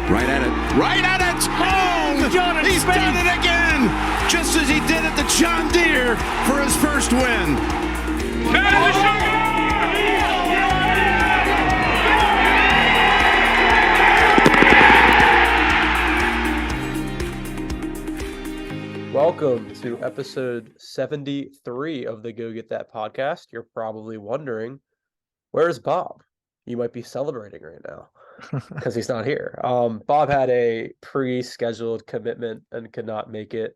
Right at it. Right at it. Oh, he's done it again. Just as he did at the John Deere for his first win. Welcome to episode 73 of the Go Get That podcast. You're probably wondering, where's Bob? You might be celebrating right now because he's not here. Bob had a pre-scheduled commitment and could not make it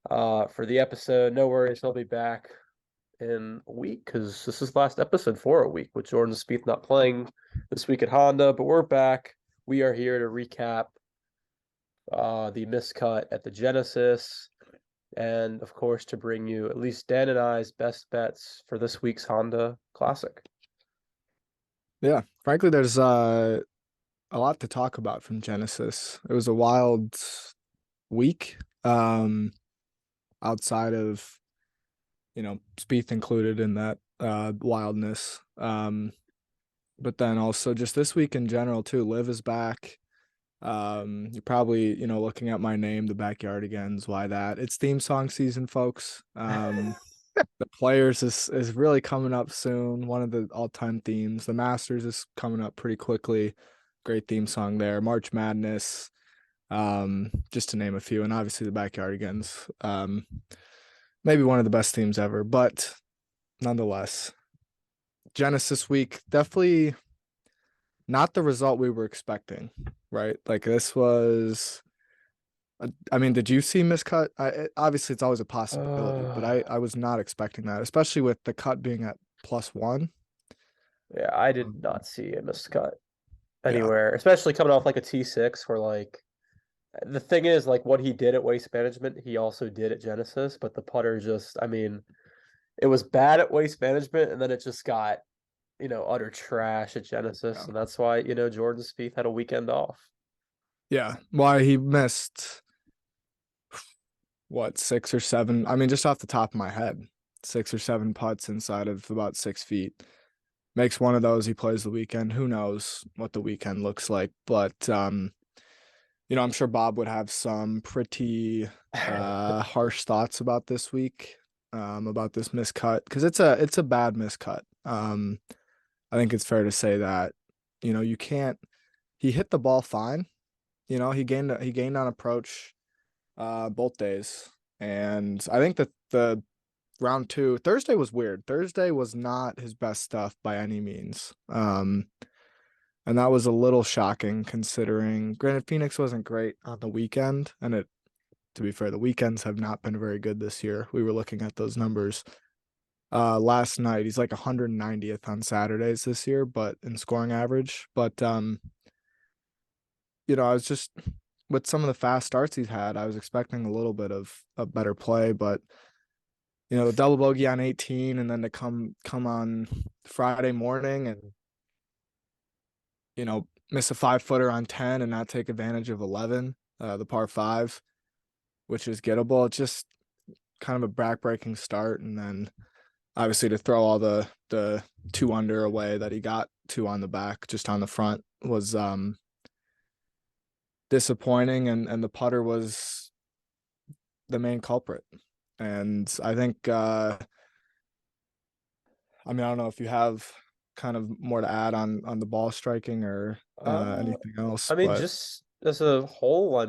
for the episode. No worries, he'll be back in a week because this is the last episode for a week with Jordan Spieth not playing this week at Honda. But we're back. We are here to recap the miscut at the Genesis. And, of course, to bring you at least Dan and I's best bets for this week's Honda Classic. Yeah, frankly, there's a lot to talk about from Genesis. It was a wild week, outside of, Spieth included in that wildness. But then also just this week in general, too, Liv is back. You're probably, looking at my name, the Backyardigans. Why that? It's theme song season, folks. The Players is really coming up soon. One of the all-time themes. The Masters is coming up pretty quickly. Great theme song there. March Madness, just to name a few, and obviously the Backyardigans. Maybe one of the best themes ever, but nonetheless, Genesis week definitely not the result we were expecting, right? Like this was, did you see miscut? Obviously, it's always a possibility, but I was not expecting that, especially with the cut being at +1. Yeah, I did not see a miscut anywhere, especially coming off like a T6 where like the thing is like what he did at Waste Management, he also did at Genesis, but the putter just, it was bad at Waste Management and then it just got utter trash at Genesis. And that's why, Jordan Spieth had a weekend off. Yeah. Why he missed, 6 or 7? Just off the top of my head, 6 or 7 putts inside of about 6 feet. Makes one of those, he plays the weekend. Who knows what the weekend looks like? But, I'm sure Bob would have some pretty harsh thoughts about this week, about this miscut, because it's a bad miscut. I think it's fair to say that, you can't. He hit the ball fine, he gained on approach, both days, and I think that the round 2 Thursday was weird. Thursday was not his best stuff by any means, and that was a little shocking considering. Granted, Phoenix wasn't great on the weekend, and to be fair, the weekends have not been very good this year. We were looking at those numbers. Last night he's like 190th on Saturdays this year, but in scoring average. But I was just, with some of the fast starts he's had, I was expecting a little bit of a better play, but the double bogey on 18 and then to come on Friday morning and miss a 5-footer on 10 and not take advantage of 11, the par 5, which is gettable. It's just kind of a back-breaking start, and then obviously to throw all the 2 under away that he got 2 on the back, just on the front, was disappointing, and the putter was the main culprit. And I think I don't know if you have kind of more to add on the ball striking or anything else. Just as a whole,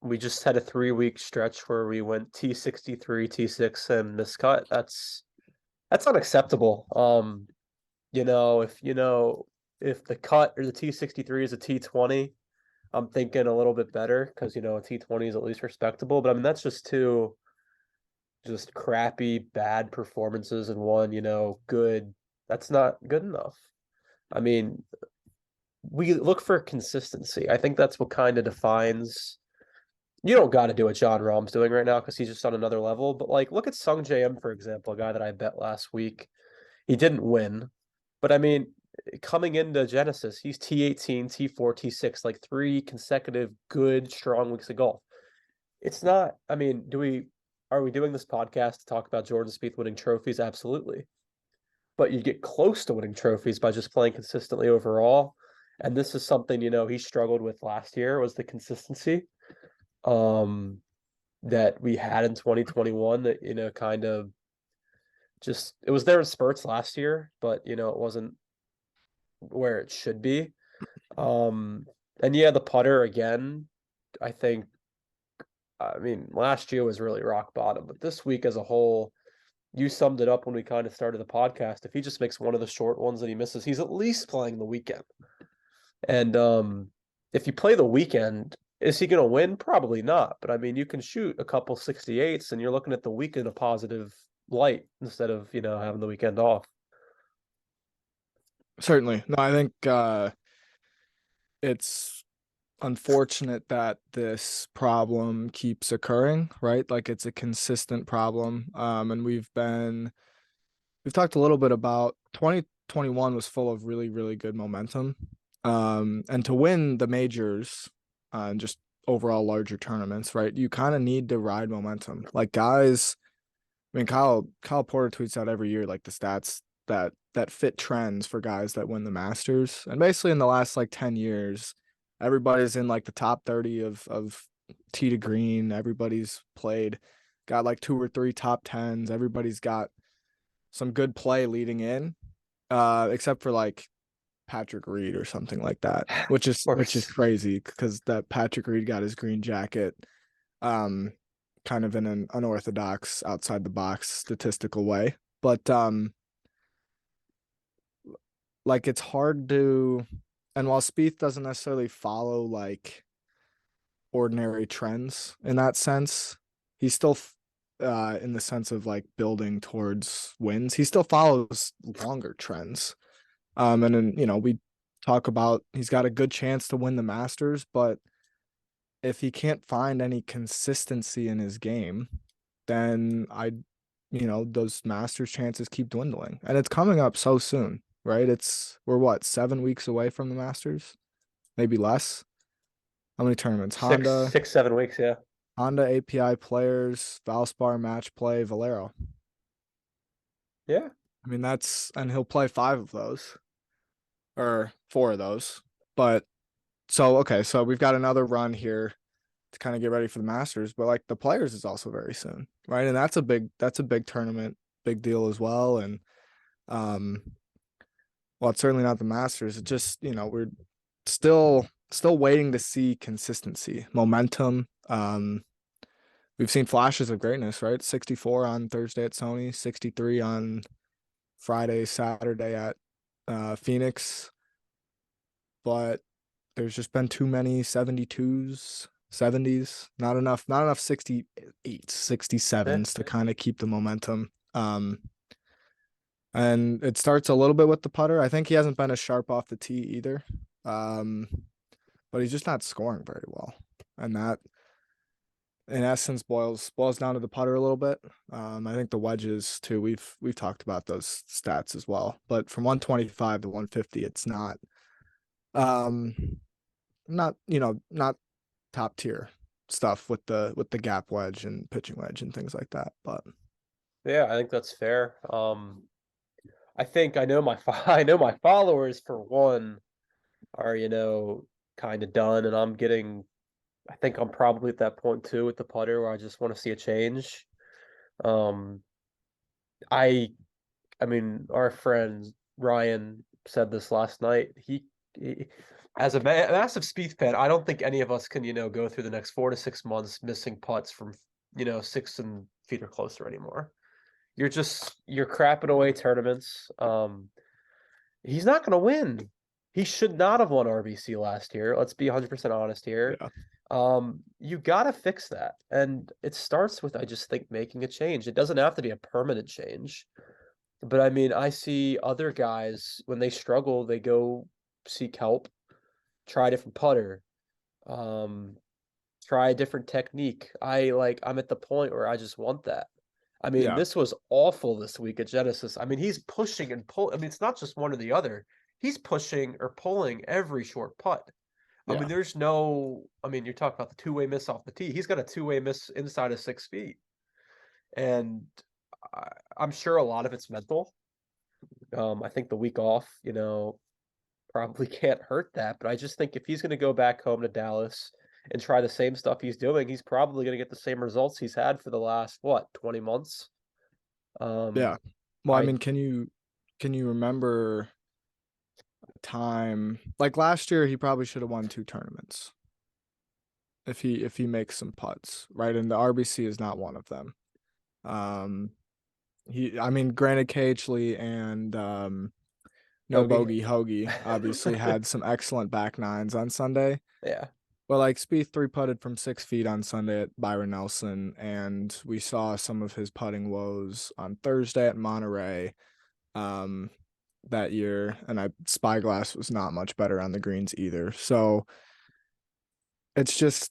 we just had a 3-week stretch where we went T63, T6, and miscut. That's unacceptable. If the cut or the T63 is a T20, I'm thinking a little bit better because a T20 is at least respectable. But that's just 2 just crappy, bad performances in one, good. That's not good enough. We look for consistency. I think that's what kind of defines. You don't got to do what Jon Rahm's doing right now because he's just on another level. But look at Sung JM, for example, a guy that I bet last week. He didn't win, but coming into Genesis, he's T18, T4, T6, like 3 consecutive good, strong weeks of golf. It's not. Are we doing this podcast to talk about Jordan Spieth winning trophies? Absolutely. But you get close to winning trophies by just playing consistently overall. And this is something, he struggled with last year, was the consistency that we had in 2021 that, kind of just, it was there in spurts last year, but, it wasn't where it should be. And yeah, the putter again, I think, last year was really rock bottom, but this week as a whole, you summed it up when we kind of started the podcast. If he just makes one of the short ones that he misses, he's at least playing the weekend. And if you play the weekend, is he going to win? Probably not. But you can shoot a couple 68s and you're looking at the week in a positive light instead of, having the weekend off. Certainly. No, I think it's unfortunate that this problem keeps occurring, right? Like it's a consistent problem. And we've talked a little bit about 2021 was full of really, really good momentum. And to win the majors and just overall larger tournaments, right? You kind of need to ride momentum. Like guys, Kyle Porter tweets out every year like the stats that fit trends for guys that win the Masters. And basically in the last like 10 years, everybody's in like the top 30 of tee to green. Everybody's got like 2 or 3 top 10s. Everybody's got some good play leading in, except for like Patrick Reed or something like that, which is crazy because that Patrick Reed got his green jacket kind of in an unorthodox outside the box statistical way. But like it's hard to, and while Spieth doesn't necessarily follow like ordinary trends in that sense, he's still in the sense of like building towards wins, he still follows longer trends. And then, we talk about he's got a good chance to win the Masters, but if he can't find any consistency in his game, then those Masters chances keep dwindling. And it's coming up so soon, right? We're what, 7 weeks away from the Masters? Maybe less. How many tournaments? Honda, 7 weeks, yeah. Honda API Players, Valspar Match Play, Valero. Yeah. And he'll play 5 of those. Or 4 of those. But so we've got another run here to kind of get ready for the Masters, but like the Players is also very soon, right? And that's a big tournament, big deal as well. And well, it's certainly not the Masters. It just, we're still waiting to see consistency, momentum. We've seen flashes of greatness, right? 64 on Thursday at Sony, 63 on Friday, Saturday at Phoenix. But there's just been too many 72s, 70s, not enough 68s, 67s to kind of keep the momentum. And it starts a little bit with the putter. I think he hasn't been as sharp off the tee either. But he's just not scoring very well. And that in essence boils down to the putter a little bit. I think the wedges too, we've talked about those stats as well. But from 125 to 150, it's not not top tier stuff with the gap wedge and pitching wedge and things like that. But yeah, I think that's fair. I think I know my followers for one are, kind of done, and I think I'm probably at that point too with the putter where I just want to see a change. Our friend Ryan said this last night. He as a massive Spieth fan, I don't think any of us can, go through the next 4 to 6 months missing putts from, 6 feet or closer anymore. You're crapping away tournaments. He's not going to win. He should not have won RBC last year. Let's be 100% honest here. yeah. You got to fix that. And it starts with, I just think, making a change. It doesn't have to be a permanent change. But I see other guys, when they struggle, they go seek help, try a different putter, try a different technique. I'm at the point where I just want that. Yeah. This was awful this week at Genesis. He's pushing and pull. It's not just one or the other. He's pushing or pulling every short putt. Yeah. There's no, you're talking about the two-way miss off the tee. He's got a two-way miss inside of 6 feet. And I'm sure a lot of it's mental. I think the week off, probably can't hurt that. But I just think if he's going to go back home to Dallas and try the same stuff he's doing, he's probably going to get the same results he's had for the last, 20 months? Yeah. Well, I I mean, can you remember a time like last year he probably should have won 2 tournaments if he makes some putts, right? And the RBC is not one of them. Um I mean, granted Cagely and no Hoagie. bogey Hoagie obviously had some excellent back nines on Sunday. Yeah. But like Spieth 3-putted from 6 feet on Sunday at Byron Nelson, and we saw some of his putting woes on Thursday at Monterey that year. And Spyglass was not much better on the greens either. So it's just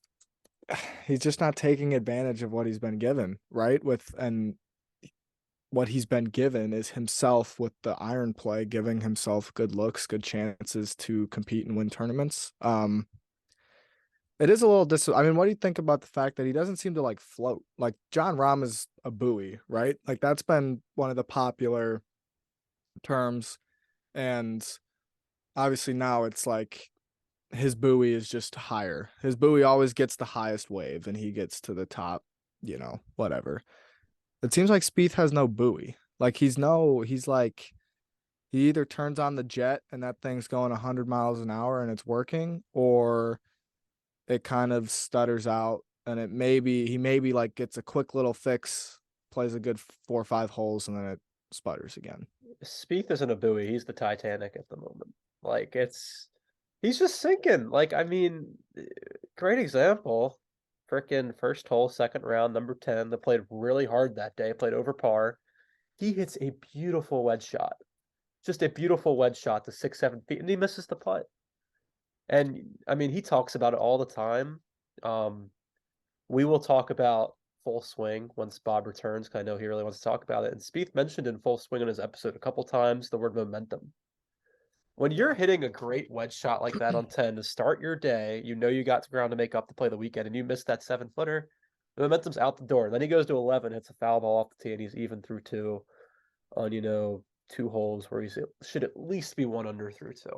he's just not taking advantage of what he's been given, right? And what he's been given is himself with the iron play, giving himself good looks, good chances to compete and win tournaments. It is a little I mean, what do you think about the fact that he doesn't seem to like float? Like Jon Rahm is a buoy, right? Like that's been one of the popular terms. And obviously now it's like his buoy is just higher. His buoy always gets the highest wave and he gets to the top, whatever. It seems like Spieth has no buoy. Like he's like he either turns on the jet and that thing's going 100 miles an hour and it's working, or it kind of stutters out and he maybe like gets a quick little fix, plays a good 4 or 5 holes, and then it sputters again. Spieth isn't a buoy. He's the Titanic at the moment. Like he's just sinking. Like, I mean, great example. Frickin' first hole, second round, number 10. They played really hard that day, played over par. He hits a beautiful wedge shot. Just a beautiful wedge shot to 6, 7 feet, and he misses the putt. And I mean, he talks about it all the time. We will talk about Full Swing once Bob returns, because I know he really wants to talk about it. And Spieth mentioned in Full Swing in his episode a couple times the word momentum. When you're hitting a great wedge shot like that on 10 to start your day, you know you got to ground to make up to play the weekend, and you miss that 7-footer, the momentum's out the door. Then he goes to 11, hits a foul ball off the tee, and he's even through 2 on, 2 holes where he should at least be 1 under through 2.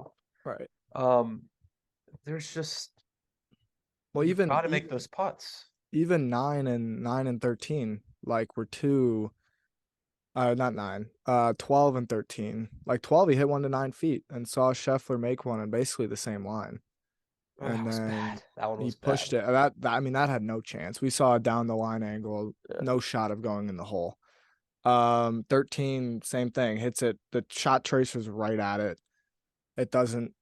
Right. There's just Well, you even got to make those putts. Even 9 and 13, like, were two. Not 9. 12 and 13. Like 12, he hit one to 9 feet and saw Scheffler make one on basically the same line. Oh, And that was then bad. That one he was pushed bad. it. I mean, that had no chance. We saw a down the line angle, Yeah. no shot of going in the hole. 13, same thing. Hits it. The shot tracer's right at it. It doesn't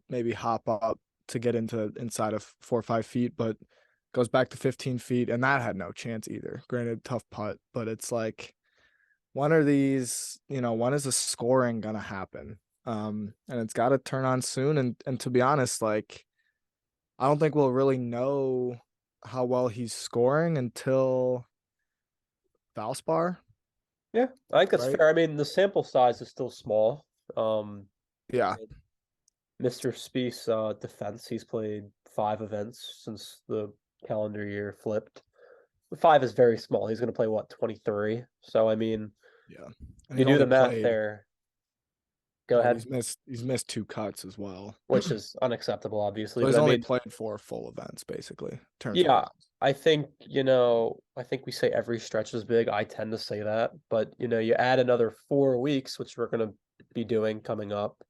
maybe hop up to get inside of 4 or 5 feet, but goes back to 15 feet, and that had no chance either. Granted, tough putt, but it's like, when are these, when is the scoring gonna happen? And it's got to turn on soon. And to be honest, like, I don't think we'll really know how well he's scoring until Valspar. Yeah, I think that's Right. fair. I mean, the sample size is still small. Yeah. Mr. Spieth's defense, he's played 5 events since the calendar year flipped. 5 is very small. He's going to play, 23? So, I mean, Yeah. And you he do only the math played. there. Go Well, ahead. he's missed 2 cuts as well, Which is unacceptable, obviously. so he's But I only mean, played 4 full events basically. In terms of yeah, rounds. I think, I think we say every stretch is big. I tend to say that. But, you add another 4 weeks, which we're going to be doing coming up.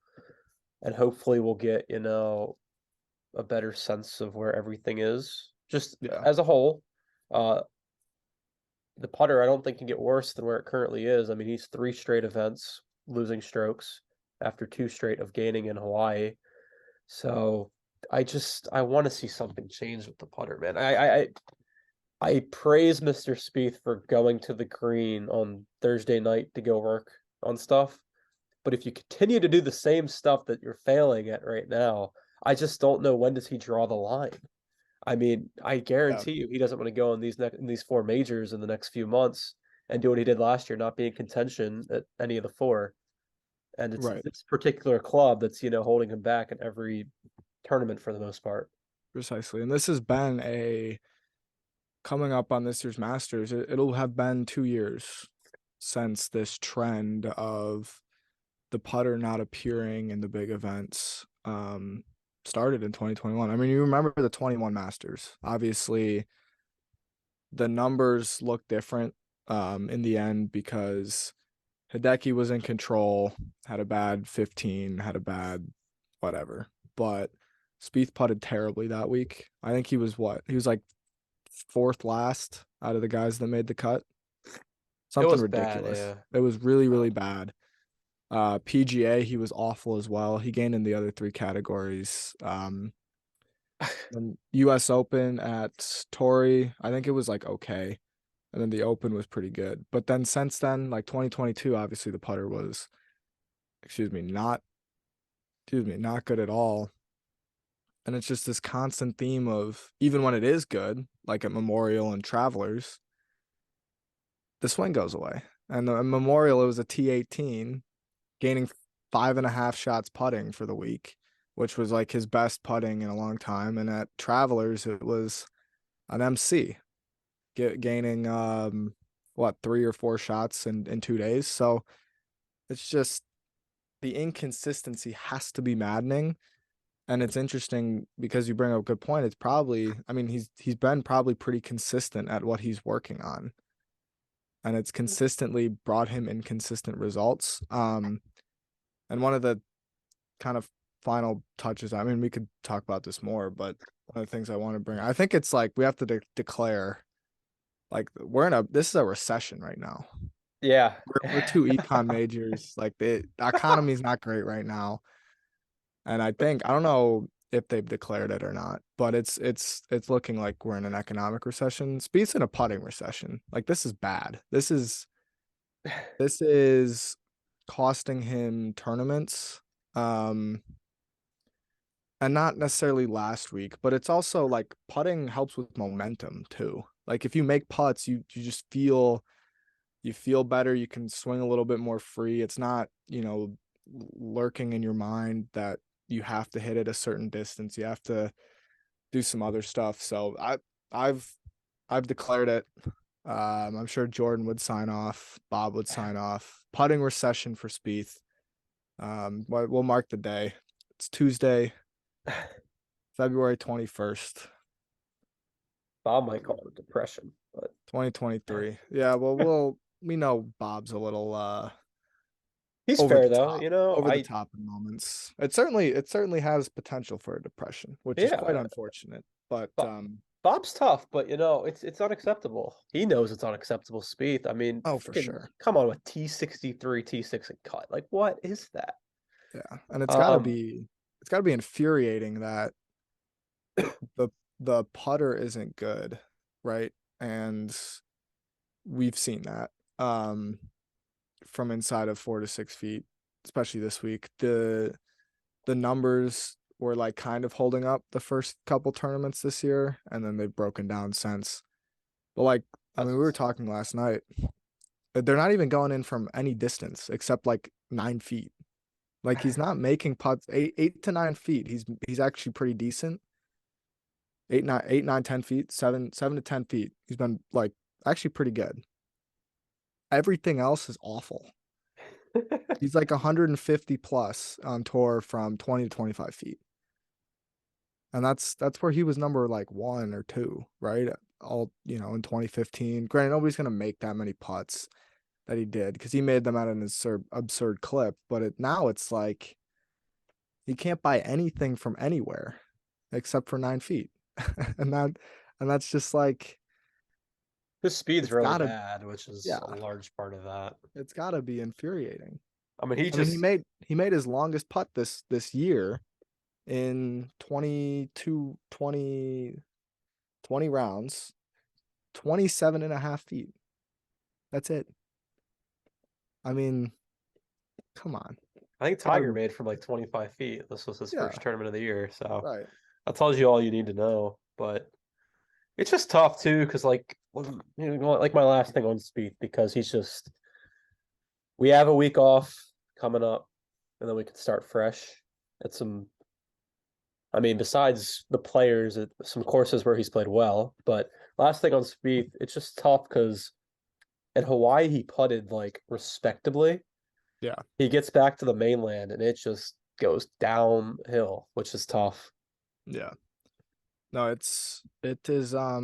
And hopefully we'll get, a better sense of where everything is. Just Yeah. as a whole. The putter, I don't think can get worse than where it currently is. I mean, he's 3 straight events losing strokes after 2 straight of gaining in Hawaii. So I want to see something change with the putter, man. I praise Mr. Spieth for going to the green on Thursday night to go work on stuff. But if you continue to do the same stuff that you're failing at right now, I just don't know, when does he draw the line. I mean, I guarantee you he doesn't want to go in these 4 majors in the next few months and do what he did last year, not be in contention at any of the 4. And it's Right. this particular club that's, holding him back in every tournament for the most part. Precisely. And this has been coming up on this year's Masters. It'll have been 2 years since this trend of the putter not appearing in the big events started in 2021. I mean, you remember the 21 Masters. Obviously, the numbers look different in the end because Hideki was in control, had a bad 15, had a bad whatever. But Spieth putted terribly that week. I think he was what? He was like fourth last out of the guys that made the cut. It Something was bad, ridiculous. yeah. It was really, really bad. PGA, he was awful as well. He gained in the other three categories. And US Open at Torrey, I think it was like okay. And then the Open was pretty good. But then since then, like 2022, obviously the putter was, not good at all. And it's just this constant theme of even when it is good, like at Memorial and Travelers, the swing goes away. And the Memorial, it was a T18, gaining 5.5 shots putting for the week, which was like his best putting in a long time. And at Travelers, it was an MC, gaining 3 or 4 shots in 2 days. So it's just the inconsistency has to be maddening. And it's interesting because you bring up a good point. It's probably, I mean, he's been probably pretty consistent at what he's working on. And it's consistently brought him inconsistent results. And one of the kind of final touches, I mean, we could talk about this more, but one of the things I want to bring, I think it's like we have to declare like this is a recession right now. Yeah. We're two econ majors. Like the economy is not great right now. And I don't know if they've declared it or not, but it's looking like we're in an economic recession. Spieth's in a putting recession. Like this is bad. This is costing him tournaments. And not necessarily last week, but it's also like putting helps with momentum too. Like if you make putts, you just feel better. You can swing a little bit more free. It's not, lurking in your mind that you have to hit it a certain distance. You have to do some other stuff. So I've declared it. I'm sure Jordan would sign off. Bob would sign off. Putting recession for Spieth. We'll mark the day. It's Tuesday, February 21st. Bob might call it depression, but 2023. Yeah, well, we know Bob's a little he's over fair the though. top, over the top in moments. It certainly has potential for a depression, which is quite unfortunate. But Bob's tough, but it's unacceptable. He knows it's unacceptable. Spieth, I mean, for sure. Come on with T63, T6 and cut. Like, what is that? Yeah, and it's gotta be infuriating that the putter isn't good, right? And we've seen that from inside of 4 to 6 feet, especially this week. The numbers were like kind of holding up the first couple tournaments this year, and then they've broken down since. But like, I mean, we were talking last night. They're not even going in from any distance except like 9 feet. Like he's not making putts 8 to 9 feet. He's actually pretty decent. 8, 9, 10 feet, 7 to 10 feet. He's been like actually pretty good. Everything else is awful. He's like 150 plus on tour from 20 to 25 feet. And that's where he was number like 1 or 2, right? All, in 2015. Granted, nobody's going to make that many putts that he did because he made them at an absurd clip. But now it's like he can't buy anything from anywhere except for 9 feet. and that's just like his speed's really bad, which is a large part of that. It's got to be infuriating. I mean, he made his longest putt this year in 20 rounds, 27.5 feet. That's it. I mean, come on. I think Tiger made from like 25 feet. This was his first tournament of the year, so right. That tells you all you need to know. But it's just tough too, because like like my last thing on Spieth, because we have a week off coming up, and then we could start fresh at some. I mean, besides the players at some courses where he's played well, but last thing on Spieth, it's just tough because at Hawaii he putted like respectably. Yeah. He gets back to the mainland and it just goes downhill, which is tough. Yeah. No, it is a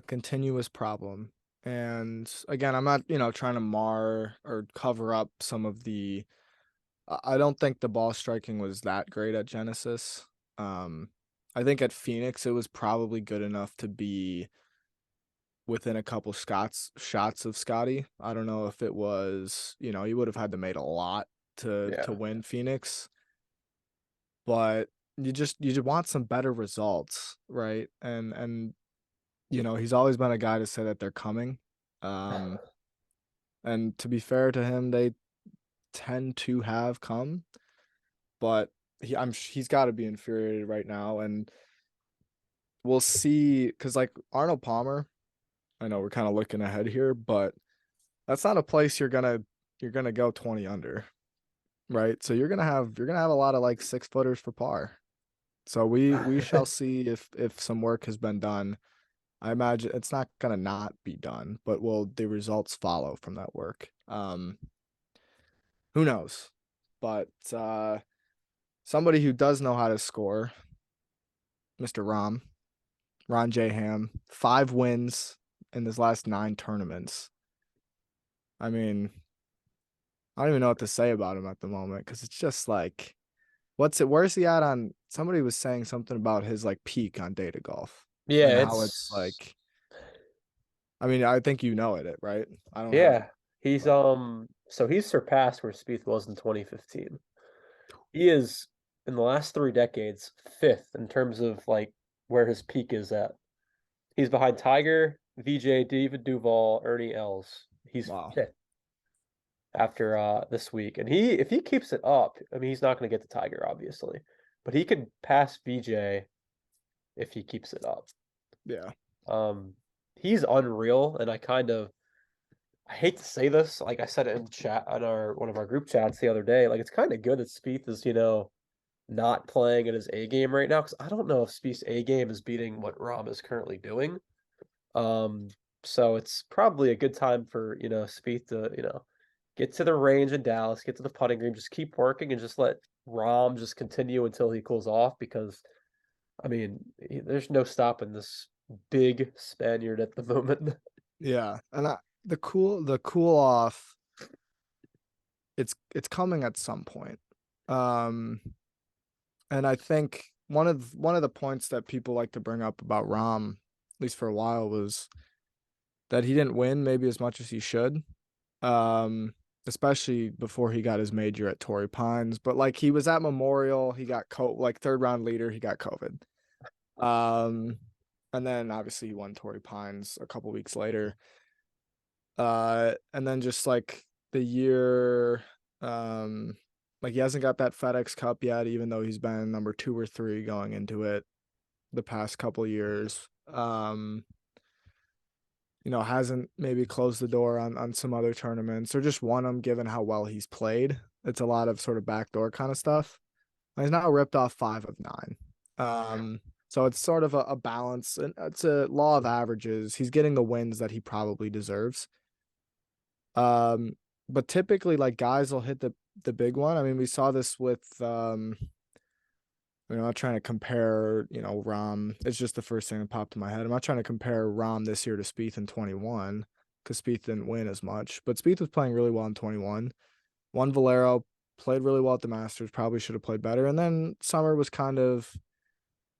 continuous problem. And again, I'm not, trying to mar or cover up some of the I don't think the ball striking was that great at Genesis. I think at Phoenix it was probably good enough to be within a couple shots of Scotty. I don't know if it was, he would have had to made a lot to Yeah. win Phoenix, but you want some better results, right? And he's always been a guy to say that they're coming. And to be fair to him, they tend to have come, but he's got to be infuriated right now, and we'll see. Because like Arnold Palmer, I know we're kind of looking ahead here, but that's not a place you're gonna go 20 under, right? So you're gonna have a lot of like 6-footers for par. So we shall see if some work has been done. I imagine it's not gonna not be done, but will the results follow from that work? Who knows? But somebody who does know how to score, Mr. Ron J. Ham, 5 wins in his last 9 tournaments. I mean, I don't even know what to say about him at the moment because it's just like, where's he at on? Somebody was saying something about his like peak on Data Golf and Yeah, how it's like. I mean, I think you know it, right? I don't have. yeah. He's But so he's surpassed where Spieth was in 2015. He is in the last 3 decades 5th in terms of like where his peak is at. He's behind Tiger, VJ, David Duval, Ernie Els. He's wow. 5th after this week. And if he keeps it up, I mean he's not going to get the Tiger obviously, but he could pass VJ if he keeps it up. Yeah. He's unreal, and I hate to say this, like I said it in chat on our one of our group chats the other day, like it's kind of good that Spieth is, not playing at his A game right now because I don't know if Spieth's A game is beating what Rahm is currently doing. Um, so it's probably a good time for, Spieth to, get to the range in Dallas, get to the putting green, just keep working and just let Rahm just continue until he cools off because I mean, there's no stopping this big Spaniard at the moment. Yeah. And the cool off, it's coming at some point. Um, and I think one of the points that people like to bring up about Rahm, at least for a while, was that he didn't win maybe as much as he should. Especially before he got his major at Torrey Pines. But like he was at Memorial, he got like 3rd round leader, he got COVID. And then obviously he won Torrey Pines a couple weeks later. And then just like the year, like he hasn't got that FedEx Cup yet, even though he's been number 2 or 3 going into it the past couple years. Hasn't maybe closed the door on some other tournaments or just won them given how well he's played. It's a lot of sort of backdoor kind of stuff. He's now ripped off 5 of 9. So it's sort of a balance, and it's a law of averages. He's getting the wins that he probably deserves. But typically like guys will hit the big one. I mean, we saw this with I'm not trying to compare, Rahm. It's just the first thing that popped in my head. I'm not trying to compare Rahm this year to Spieth in 21 because Spieth didn't win as much. But Spieth was playing really well in 21. Won Valero, played really well at the Masters, probably should have played better. And then summer was kind of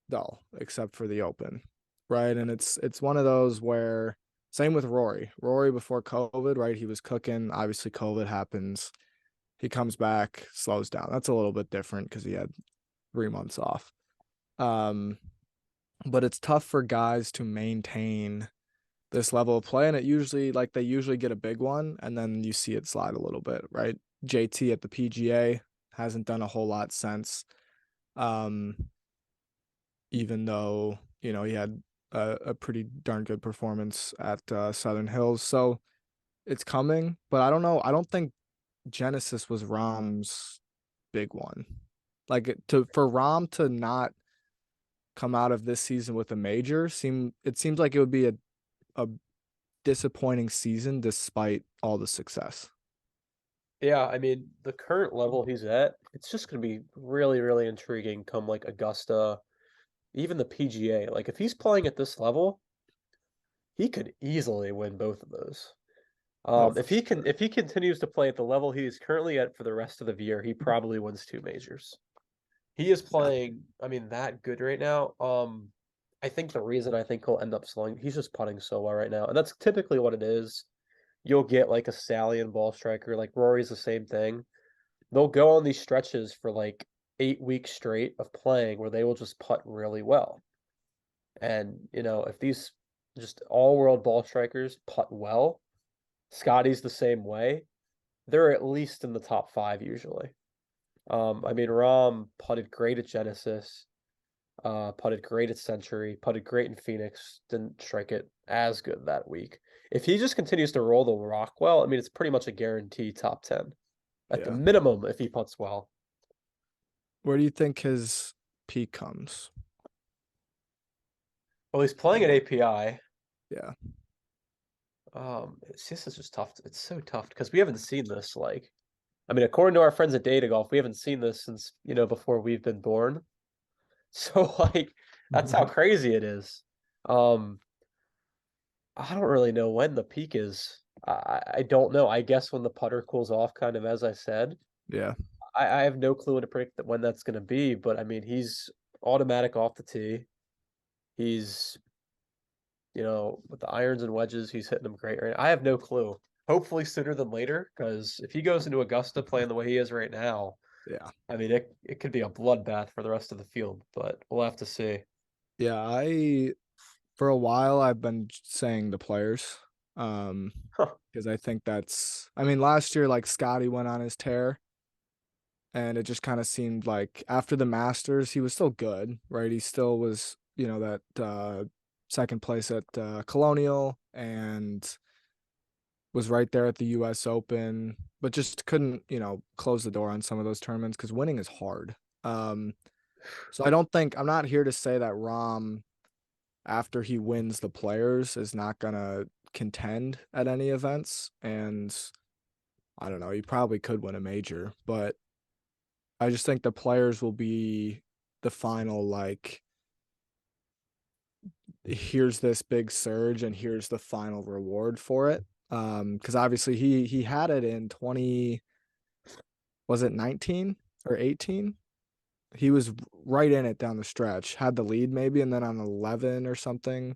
dull, except for the Open, right? And it's one of those where same with Rory. Rory before COVID, right? He was cooking. Obviously, COVID happens. He comes back, slows down. That's a little bit different because he had 3 months off. But it's tough for guys to maintain this level of play, and they usually get a big one, and then you see it slide a little bit, right? JT at the PGA hasn't done a whole lot since, even though he had a pretty darn good performance at Southern Hills. So it's coming, but I don't know. I don't think Genesis was Rahm's big one. Like for Rahm to not come out of this season with a major seems like it would be a disappointing season despite all the success. Yeah, I mean, the current level he's at, it's just going to be really, really intriguing come like Augusta, even the PGA. Like if he's playing at this level, he could easily win both of those. Oh, for sure. If he continues to play at the level he is currently at for the rest of the year, he probably wins two majors. He is Yeah. playing, I mean, that good right now. I think the reason I think he'll end up slowing, he's just putting so well right now, and that's typically what it is. You'll get like a stallion ball striker, like Rory's the same thing. They'll go on these stretches for like 8 weeks straight of playing where they will just putt really well. And, if these just all world ball strikers putt well, Scotty's the same way. They're at least in the top five usually. I mean, Rahm putted great at Genesis, putted great at Century, putted great in Phoenix, didn't strike it as good that week. If he just continues to roll the rock well, I mean, it's pretty much a guarantee top 10 at the Yeah. minimum if he puts well. Where do you think his peak comes? Well, he's playing at API. Yeah. This is just tough. It's so tough because we haven't seen this. Like, I mean, according to our friends at Data Golf, we haven't seen this since before we've been born. So like, that's how crazy it is. Um, I don't really know when the peak is. I don't know. I guess when the putter cools off, kind of as I said. Yeah. I have no clue to predict that when that's going to be. But I mean, he's automatic off the tee. He's with the irons and wedges, he's hitting them great right now. I have no clue. Hopefully sooner than later, because if he goes into Augusta playing the way he is right now, Yeah. I mean it could be a bloodbath for the rest of the field, but we'll have to see. Yeah. For a while, I've been saying the players. Huh. Because I think I mean, last year, like Scotty went on his tear, and it just kind of seemed like after the Masters, he was still good, right? He still was, that second place at Colonial and was right there at the US Open, but just couldn't, close the door on some of those tournaments because winning is hard. So I'm not here to say that Rahm, after he wins the players, is not gonna contend at any events. And I don't know, he probably could win a major, but I just think the players will be the final, like, here's this big surge and here's the final reward for it. Because obviously he had it in 20, was it 19 or 18? He was right in it down the stretch, had the lead maybe, and then on 11 or something,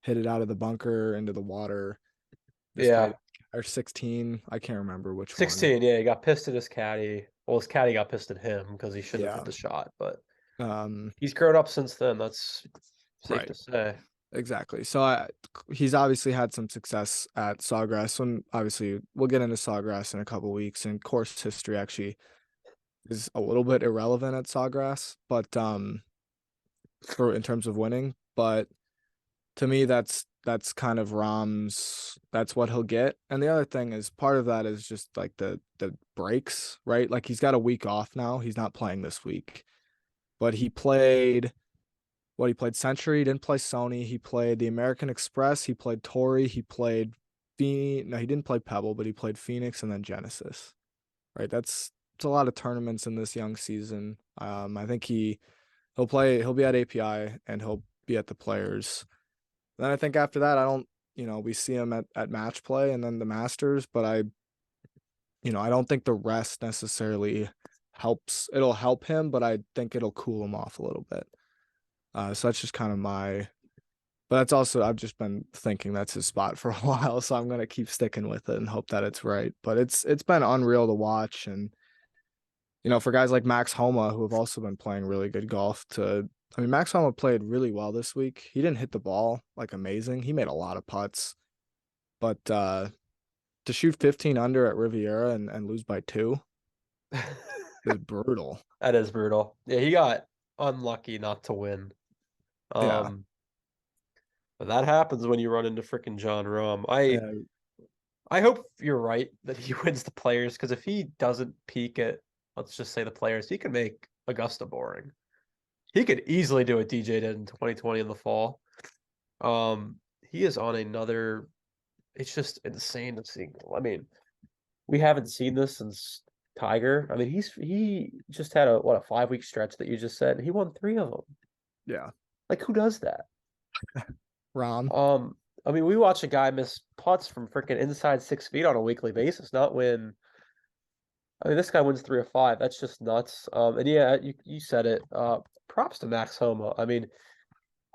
hit it out of the bunker into the water. Just Yeah. made, or 16, I can't remember which one. 16, yeah, he got pissed at his caddy. Well, his caddy got pissed at him because he shouldn't have Yeah. hit the shot, but Um, he's grown up since then. That's safe right. to say. Exactly. So he's obviously had some success at Sawgrass. And obviously, we'll get into Sawgrass in a couple weeks. And course history actually is a little bit irrelevant at Sawgrass, but for in terms of winning. But to me, that's kind of Rahm's. That's what he'll get. And the other thing is, part of that is just like the breaks, right? Like he's got a week off now. He's not playing this week, but he played. He played Century, didn't play Sony. He played the American Express. He played Torrey. He played Phoenix. No, he didn't play Pebble, but he played Phoenix and then Genesis. Right. It's a lot of tournaments in this young season. I think he'll be at API and he'll be at the Players. Then I think after that, I don't, we see him at match play and then the Masters, but I don't think the rest necessarily helps. It'll help him, but I think it'll cool him off a little bit. So that's just kind of but that's also, I've just been thinking that's his spot for a while. So I'm going to keep sticking with it and hope that it's right. But it's been unreal to watch. And, for guys like Max Homa, who have also been playing really good golf Max Homa played really well this week. He didn't hit the ball like amazing. He made a lot of putts, but, to shoot 15 under at Riviera and lose by 2 is brutal. That is brutal. Yeah, he got unlucky not to win. Yeah. But that happens when you run into freaking Jon Rahm. Yeah. I hope you're right that he wins the players, because if he doesn't peak at, let's just say the players, he could make Augusta boring. He could easily do what DJ did in 2020 in the fall. He is on another. It's just insane to see. I mean, we haven't seen this since Tiger. I mean, he just had a 5-week stretch that you just said. He won 3 of them. Yeah. Like, who does that? Rahm. I mean, we watch a guy miss putts from freaking inside 6 feet on a weekly basis, not win. I mean, this guy wins 3 of 5. That's just nuts. And yeah, you said it. Props to Max Homa. I mean,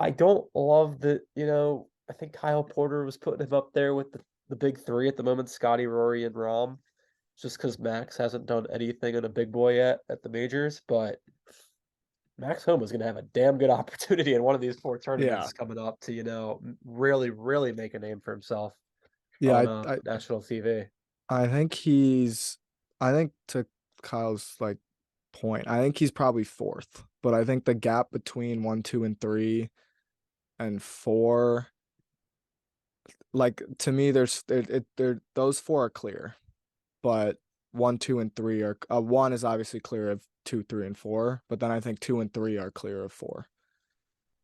I don't love that, I think Kyle Porter was putting him up there with the big 3 at the moment, Scotty, Rory, and Rahm, just because Max hasn't done anything in a big boy yet at the majors. But Max Homa is going to have a damn good opportunity in one of these 4 Yeah. tournaments coming up to, really, really make a name for himself Yeah, on I national TV. I think I think to Kyle's like point, I think he's probably fourth, but I think the gap between 1, 2, and 3 and 4, like to me, those 4 are clear, but 1, 2, and 3 are 1 is obviously clear of 2, 3, and 4, but then I think 2 and 3 are clear of 4.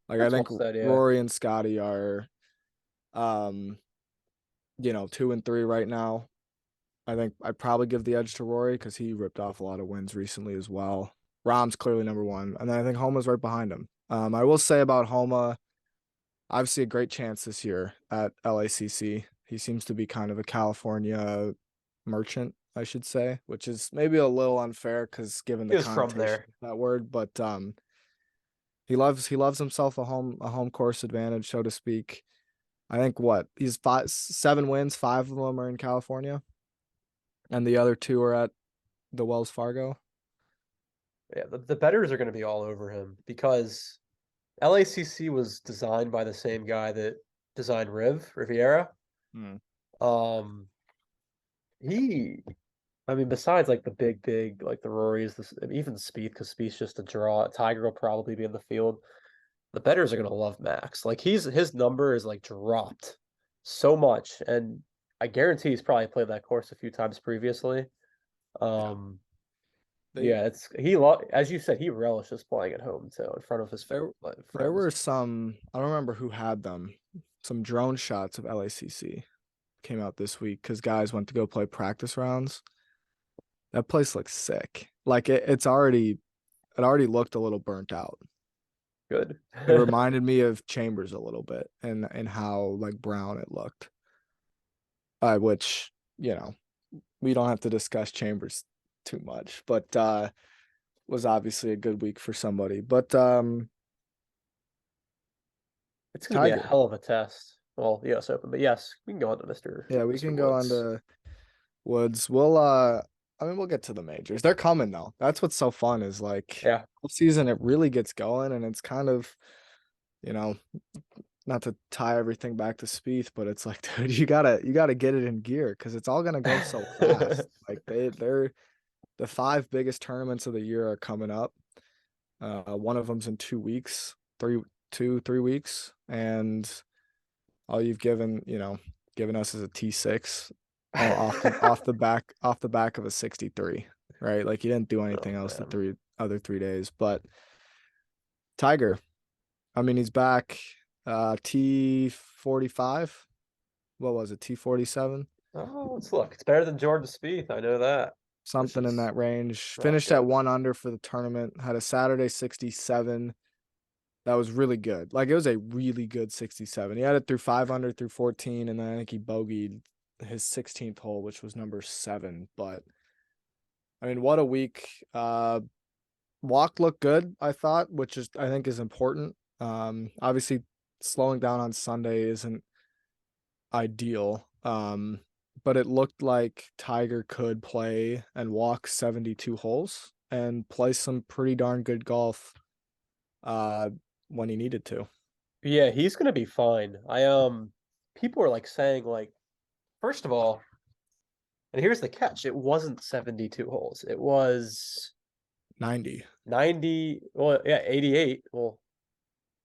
Like I That's think well said, yeah. Rory and Scotty are, 2 and 3 right now. I think I'd probably give the edge to Rory because he ripped off a lot of wins recently as well. Rahm's clearly number 1, and then I think Homa's right behind him. I will say about Homa, obviously a great chance this year at LACC. He seems to be kind of a California merchant, I should say, which is maybe a little unfair because given He the was from connotation there. of that word, but he loves himself a home course advantage, so to speak. I think he's 7 wins, 5 of them are in California, and the other 2 are at the Wells Fargo. Yeah, the bettors are going to be all over him because LACC was designed by the same guy that designed Riviera. Hmm. Um, he, I mean, besides like the big, like the Rorys, even Spieth, because Spieth's just a draw. Tiger will probably be in the field. The bettors are gonna love Max. Like his number is like dropped so much, and I guarantee he's probably played that course a few times previously. Yeah. Um, They yeah, as you said, he relishes playing at home too, in front of his there there friends. were some, I don't remember who had them. Some drone shots of LACC came out this week because guys went to go play practice rounds. That place looks sick. Like it already looked a little burnt out. Good. It reminded me of Chambers a little bit and how like brown it looked. Which, we don't have to discuss Chambers too much, but was obviously a good week for somebody. But It's gonna be a Tiger. hell of a test. Well, the US Open, but yes, we can go on to Yeah, we Mr. can go on Woods. to Woods. We'll get to the majors. They're coming though. That's what's so fun is like Yeah. season it really gets going and it's kind of, you know, not to tie everything back to Spieth, but it's like, dude, you gotta get it in gear because it's all gonna go so fast. Like they're the 5 biggest tournaments of the year are coming up. One of them's in 2 weeks, 3 weeks, and all you've given us is a T6 off the back of a 63, right? Like you didn't do anything Oh, else the man. 3 days. But Tiger, I mean, he's back. T45. What was it? T47. Oh, let's look. It's better than Jordan Spieth. I know that, which Something in is that range. not Finished at good. 1 under for the tournament. Had a Saturday 67. That was really good. Like it was a really good 67. He had it through 5 under through 14, and then I think he bogeyed his 16th hole, which was number 7. But I mean, what a week. Walk looked good, I thought, which is I think is important. Obviously slowing down on Sunday isn't ideal. But it looked like Tiger could play and walk 72 holes and play some pretty darn good golf when he needed to. Yeah, he's gonna be fine. People are like saying like, first of all, and here's the catch: it wasn't 72 holes. It was 90. 90. Well, yeah, 88. Well,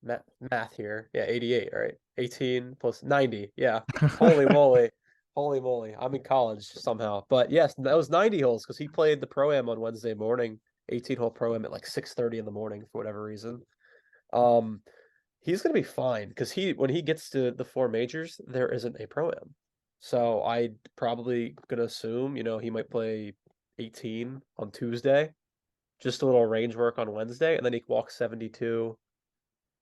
math here. Yeah, 88. Right, 18 plus 90. Yeah. Holy moly, holy moly! I'm in college somehow, but yes, that was 90 holes because he played the pro-am on Wednesday morning, 18-hole pro-am at like 6:30 in the morning for whatever reason. Um, he's gonna be fine because when he gets to the 4 majors, there isn't a pro-am. So I'd probably gonna assume, he might play 18 on Tuesday, just a little range work on Wednesday, and then he can walk 72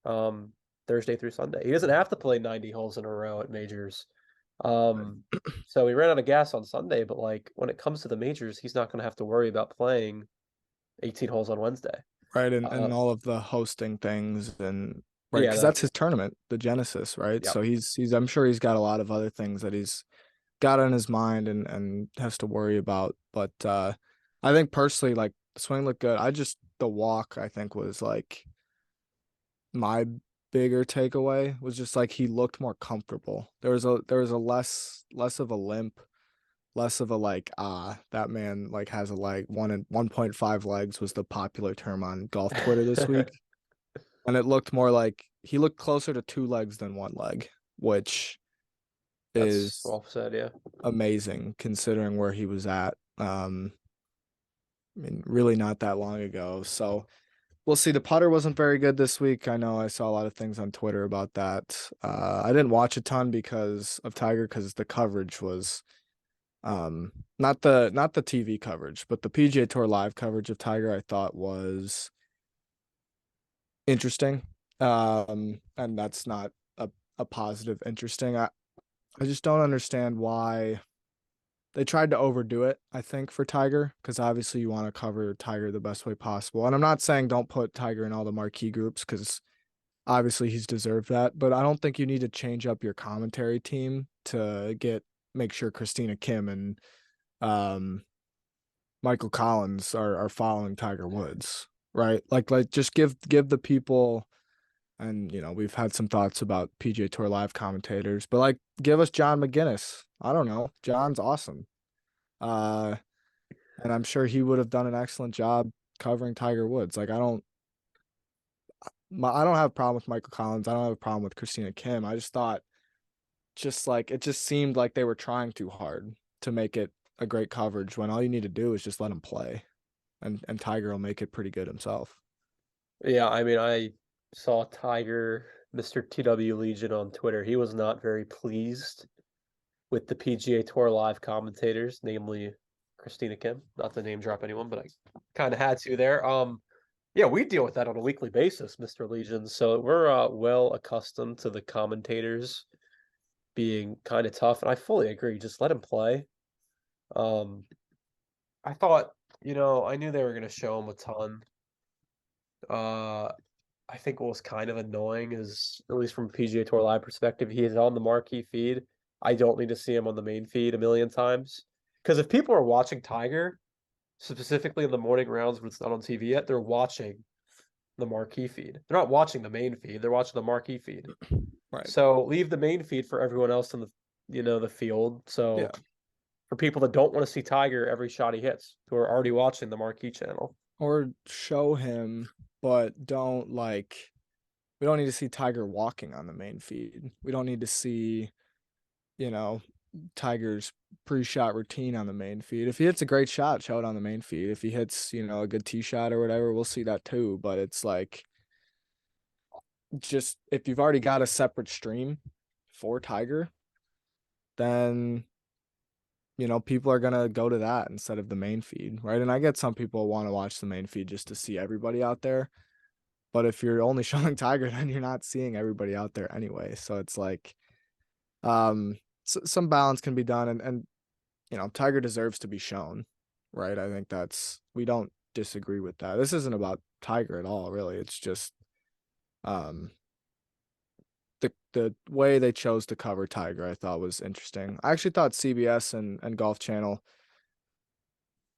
um Thursday through Sunday. He doesn't have to play 90 holes in a row at majors. So he ran out of gas on Sunday, but like when it comes to the majors, he's not gonna have to worry about playing 18 holes on Wednesday. Right, Uh and all of the hosting things and right, yeah, because that's his tournament, the Genesis, right? yeah. So he's I'm sure he's got a lot of other things that he's got on his mind and has to worry about. But I think personally, like the swing looked good. The walk I think was like my bigger takeaway was just like he looked more comfortable. There was a less of a limp, less of a like that man like has a leg 1.5 legs was the popular term on golf Twitter this week. And it looked more like he looked closer to two legs than one leg, which That's is well said, yeah. amazing considering where he was at. I mean, really not that long ago. So we'll see. The putter wasn't very good this week. I know I saw a lot of things on Twitter about that. I didn't watch a ton because of Tiger because the coverage was not the TV coverage, but the PGA Tour live coverage of Tiger I thought was interesting. And that's not a positive interesting. I just don't understand why they tried to overdo it, I think, for Tiger, because obviously you want to cover Tiger the best way possible. And I'm not saying don't put Tiger in all the marquee groups because obviously he's deserved that, but I don't think you need to change up your commentary team to make sure Christina Kim and um Michael Collins are following Tiger Woods, right? Like just give the people, and we've had some thoughts about PGA Tour live commentators, but like give us John McGinnis. I don't know. John's awesome. Uh and I'm sure he would have done an excellent job covering Tiger Woods. Like I don't have a problem with Michael Collins. I don't have a problem with Christina Kim. I just thought it just seemed like they were trying too hard to make it a great coverage when all you need to do is just let him play and Tiger will make it pretty good himself. Yeah, I mean, I saw Tiger, Mr. TW Legion on Twitter. He was not very pleased with the PGA Tour live commentators, namely Christina Kim. Not to name drop anyone, but I kind of had to there. Yeah, we deal with that on a weekly basis, Mr. Legion. So we're well accustomed to the commentators being kind of tough, and I fully agree. Just let him play. Um, I thought, I knew they were going to show him a ton. I think what was kind of annoying is, at least from a PGA Tour Live perspective, he is on the marquee feed. I don't need to see him on the main feed a million times. Because if people are watching Tiger, specifically in the morning rounds when it's not on TV yet, they're watching the marquee feed. They're not watching the main feed, they're watching the marquee feed. Right. So leave the main feed for everyone else in the field. So Yeah. for people that don't want to see Tiger every shot he hits, who are already watching the marquee channel. Or show him, but don't we don't need to see Tiger walking on the main feed. We don't need to see, Tiger's pre-shot routine on the main feed. If he hits a great shot, show it on the main feed. If he hits, a good tee shot or whatever, we'll see that too. But it's like just if you've already got a separate stream for Tiger, then people are gonna go to that instead of the main feed, right? And I get some people want to watch the main feed just to see everybody out there. But if you're only showing Tiger, then you're not seeing everybody out there anyway. So it's like some balance can be done and Tiger deserves to be shown, right? I think we don't disagree with that. This isn't about Tiger at all, really. It's just the way they chose to cover Tiger I thought was interesting. I actually thought CBS and Golf Channel,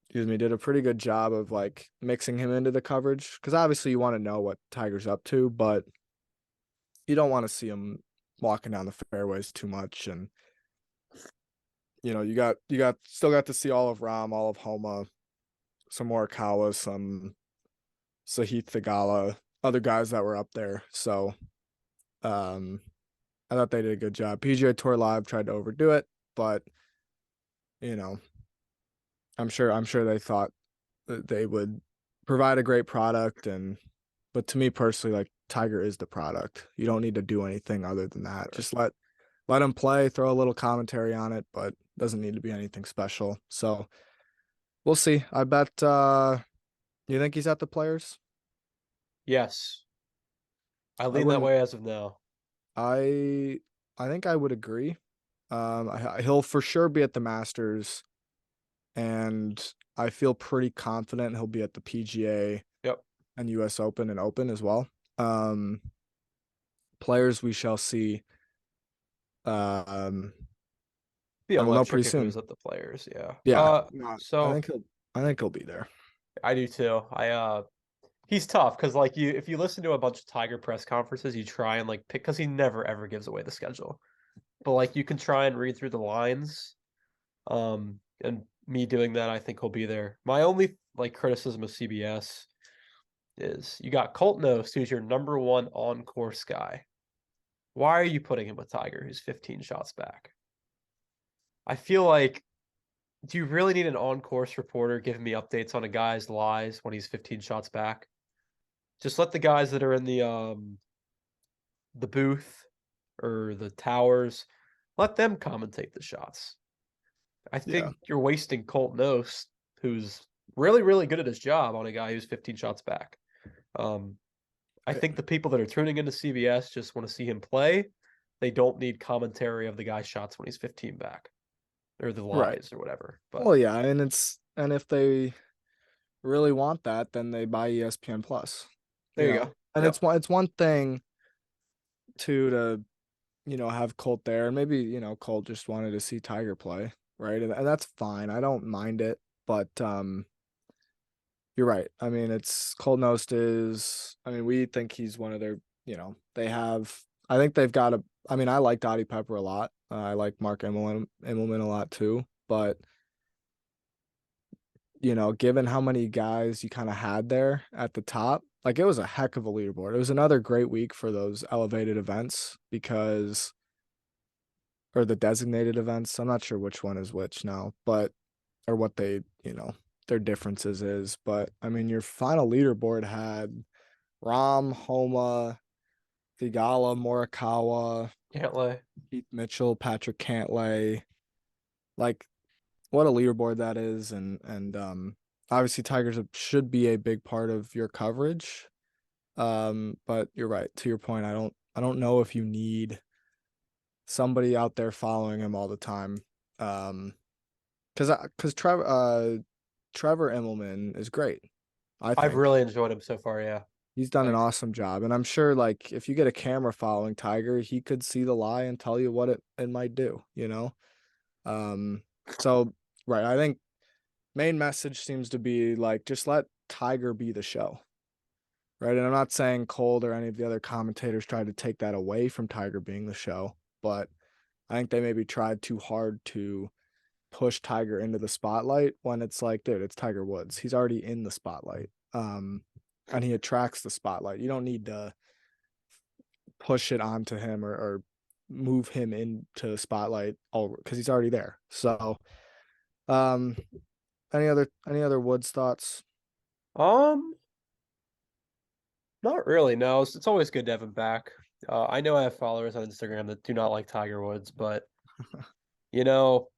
excuse me, did a pretty good job of like mixing him into the coverage because obviously you want to know what Tiger's up to, but you don't want to see him walking down the fairways too much. And you still got to see all of Rahm, all of Homa, some Morikawa, some Sahith Theegala, other guys that were up there. So I thought they did a good job. PGA Tour Live tried to overdo it, but I'm sure they thought that they would provide a great product but to me personally, like Tiger is the product. You don't need to do anything other than that. Just let him play, throw a little commentary on it, but doesn't need to be anything special. So we'll see. I bet you think he's at the Players? Yes, I I lean that wouldn't way as of now. I I think I would agree. He'll for sure be at the Masters, and I feel pretty confident he'll be at the PGA Yep. and US Open and Open as well. Um Players we shall see. Um Be and we'll know electric pretty if it soon. was at the Players. Yeah. Yeah. No, So I think he'll be there. I do too. He's tough because like if you listen to a bunch of Tiger press conferences, you try and like pick because he never ever gives away the schedule. But like you can try and read through the lines. And me doing that, I think he'll be there. My only like criticism of CBS is you got Colt Knost, who's your number one on course guy. Why are you putting him with Tiger, who's 15 shots back? I feel like, do you really need an on course reporter giving me updates on a guy's lies when he's 15 shots back? Just let the guys that are in the booth or the towers, let them commentate the shots. I Yeah. think you're wasting Colt Knost, who's really, really good at his job, on a guy who's 15 shots back. I think the people that are tuning into CBS just want to see him play. They don't need commentary of the guy's shots when he's 15 back or the Right. lies or whatever. But Well, yeah, and if they really want that, then they buy ESPN Plus. there you go. And Yep. it's one thing to have Colt there, and maybe Colt just wanted to see Tiger play, right? And that's fine. I don't mind it, but you're right. I mean, it's Colt Knost is. I mean, we think he's one of their. They have. I think they've got a. I mean, I like Dottie Pepper a lot. I like Mark Immelman a lot too, but given how many guys you kind of had there at the top, like it was a heck of a leaderboard. It was another great week for those elevated events because, or the designated events. I'm not sure which one is which now, but, or what their differences is. But I mean, your final leaderboard had Rahm, Homa, Thigala, Morikawa, Can't lie. Keith Mitchell, Patrick Cantlay. Like, what a leaderboard that is, and obviously Tigers should be a big part of your coverage. But you're right. To your point, I don't know if you need somebody out there following him all the time. Because Trevor Immelman is great. I I've think really enjoyed him so far. Yeah. he's done an Like, awesome job, and I'm sure like if you get a camera following Tiger, he could see the lie and tell you what it might do. So right, I think main message seems to be like just let Tiger be the show. Right. And I'm not saying Cold or any of the other commentators tried to take that away from Tiger being the show, but I think they maybe tried too hard to push Tiger into the spotlight when it's like, dude, it's Tiger Woods. He's already in the spotlight. And he attracts the spotlight. You don't need to push it onto him or move him into the spotlight all because he's already there. So um any other Woods thoughts? um, not really. No, it's always good to have him back. I know I have followers on Instagram that do not like Tiger Woods, but you know,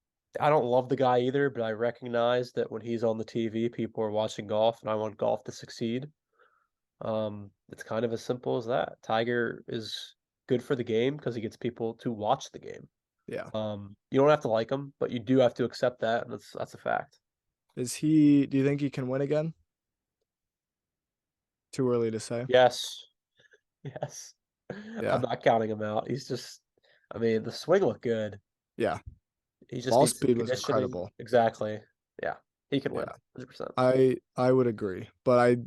I don't love the guy either, but I recognize that when he's on the TV, people are watching golf, and I want golf to succeed. It's kind of as simple as that. Tiger is good for the game because he gets people to watch the game. Yeah. You don't have to like him, but you do have to accept that, and that's a fact. Do you think he can win again? Too early to say. Yes, yes. I'm Yeah. not counting him out. I mean, the swing looked good. Yeah. He just Ball needs some speed was conditioning. incredible. Exactly. Yeah, he can win Yeah. 100%. I would agree. But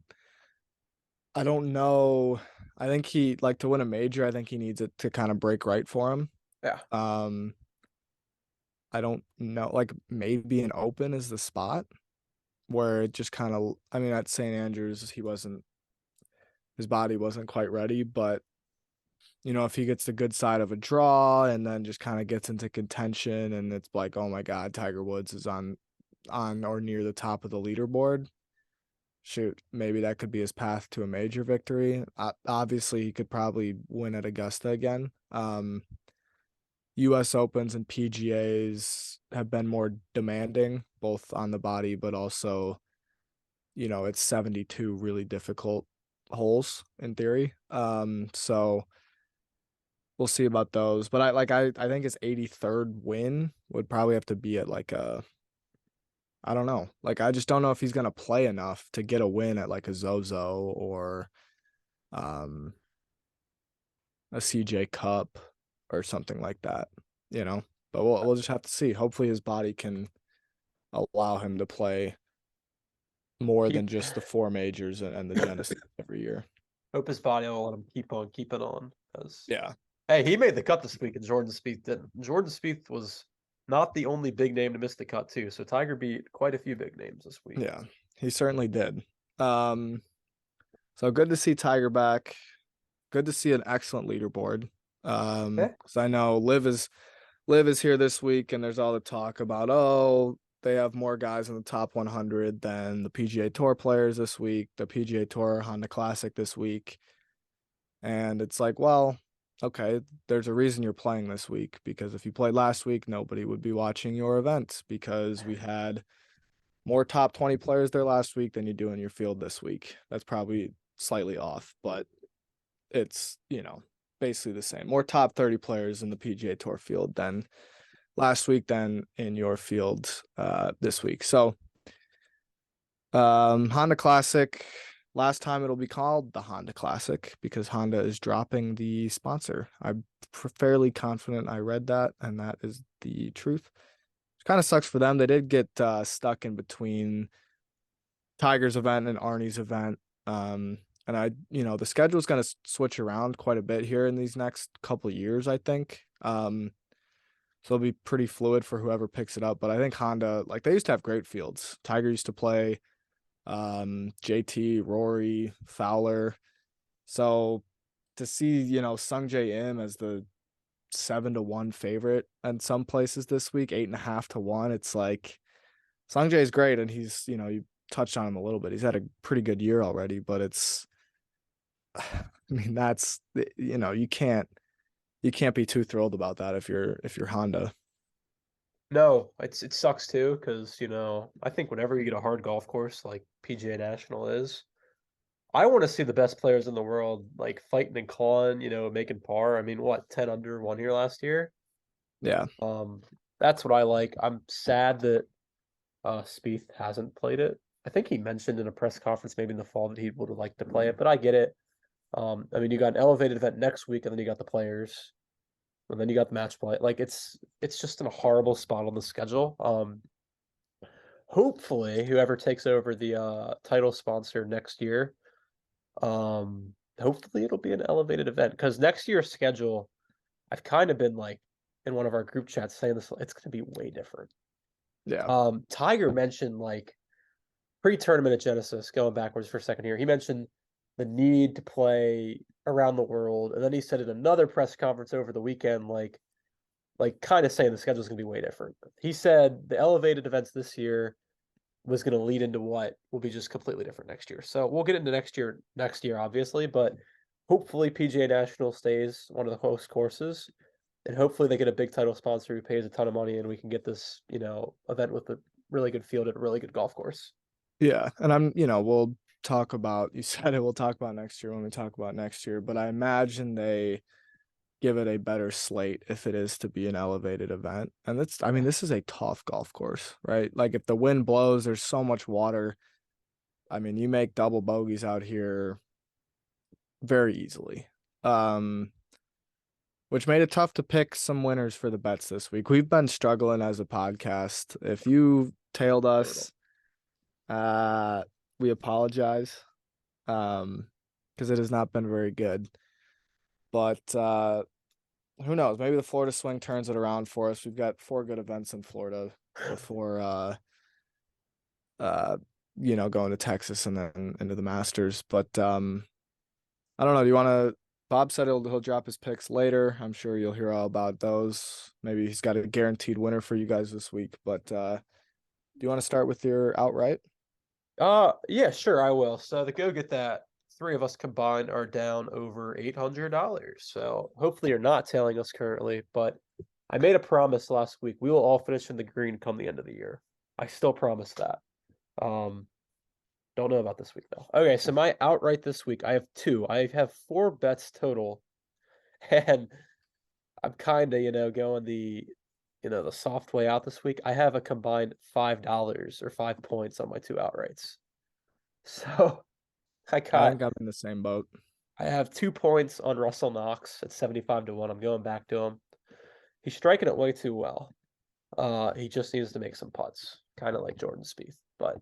I don't know. I think he like to win a major, I think he needs it to kind of break right for him. Yeah. Um I don't know. Like maybe an open is the spot where it just kind of I mean at St. Andrews his body wasn't quite ready, but if he gets the good side of a draw and then just kind of gets into contention and it's like, oh my God, Tiger Woods is on or near the top of the leaderboard. Shoot, maybe that could be his path to a major victory. Obviously, he could probably win at Augusta again. US Opens and PGAs have been more demanding, both on the body, but also, it's 72 really difficult holes in theory. So we'll see about those. But I think his 83rd win would probably have to be at I don't know. I just don't know if he's gonna play enough to get a win at a Zozo or um a CJ Cup or something like that, you know. But we'll just have to see. Hopefully his body can allow him to play more than just the 4 majors and the Genesis every year. Hope his body will let him keep on keeping on. Yeah. Hey, he made the cut this week, and Jordan Spieth didn't. Jordan Spieth was not the only big name to miss the cut too. So Tiger beat quite a few big names this week. Yeah, he certainly did. So good to see Tiger back. Good to see an excellent leaderboard. Because I know Liv is here this week, and there's all the talk about they have more guys in the top 100 than the PGA Tour players this week, the PGA Tour Honda Classic this week, and it's well, okay, there's a reason you're playing this week, because if you played last week, nobody would be watching your event because we had more top 20 players there last week than you do in your field this week. That's probably slightly off, but it's, basically the same. More top 30 players in the PGA Tour field than last week than in your field this week. So Honda Classic, last time it'll be called the Honda Classic because Honda is dropping the sponsor. I'm fairly confident I read that, and that is the truth. Kind of sucks for them. They did get stuck in between Tiger's event and Arnie's event. And the schedule is going to switch around quite a bit here in these next couple of years, I think. So it'll be pretty fluid for whoever picks it up. But I think Honda, they used to have great fields. Tiger used to play JT, Rory, Fowler. So to see, Sungjae Im as the 7-1 favorite in some places this week, 8.5 to 1. It's Sungjae is great, and he's, you touched on him a little bit. He's had a pretty good year already, but that's, you can't be too thrilled about that if you're Honda. No, it sucks too because I think whenever you get a hard golf course like PGA National is, I want to see the best players in the world fighting and clawing, making par. I mean, what, 10 under one here last year? Yeah. That's what I like. I'm sad that Spieth hasn't played it. I think he mentioned in a press conference maybe in the fall that he would have liked to play it, but I get it. I mean, you got an elevated event next week, and then you got the players, and then you got the match play. It's just in a horrible spot on the schedule. Hopefully, whoever takes over the title sponsor next year, hopefully it'll be an elevated event because next year's schedule, I've kind of been in one of our group chats saying this, it's going to be way different. Yeah. Tiger mentioned pre-tournament at Genesis, going backwards for a second here. He mentioned the need to play around the world, and then he said in another press conference over the weekend, kind of saying the schedule is going to be way different. He said the elevated events this year was going to lead into what will be just completely different next year. So we'll get into next year, obviously, but hopefully PGA National stays one of the host courses, and hopefully they get a big title sponsor who pays a ton of money, and we can get this, event with a really good field at a really good golf course. Yeah, and we'll talk about, you said it, we'll talk about next year when we talk about next year, but I imagine they give it a better slate if it is to be an elevated event. And this is a tough golf course, right? If the wind blows, there's so much water. I mean, you make double bogeys out here very easily. Which made it tough to pick some winners for the bets this week. We've been struggling as a podcast. If you tailed us, we apologize, because it has not been very good. But who knows? Maybe the Florida swing turns it around for us. We've got 4 good events in Florida before going to Texas and then into the Masters. But I don't know. Do you want to? Bob said he'll drop his picks later. I'm sure you'll hear all about those. Maybe he's got a guaranteed winner for you guys this week. But do you want to start with your outright? Yeah, sure, I will. So the Go Get That, 3 of us combined are down over $800. So hopefully you're not tailing us currently, but I made a promise last week. We will all finish in the green come the end of the year. I still promise that. Don't know about this week though. Okay, so my outright this week, I have 2. I have 4 bets total, and I'm kind of, going the soft way out this week. I have a combined $5 or 5 points on my 2 outrights. So I think I'm in the same boat. I have 2 points on Russell Knox at 75-1. I'm going back to him. He's striking it way too well. He just needs to make some putts, kind of like Jordan Spieth. But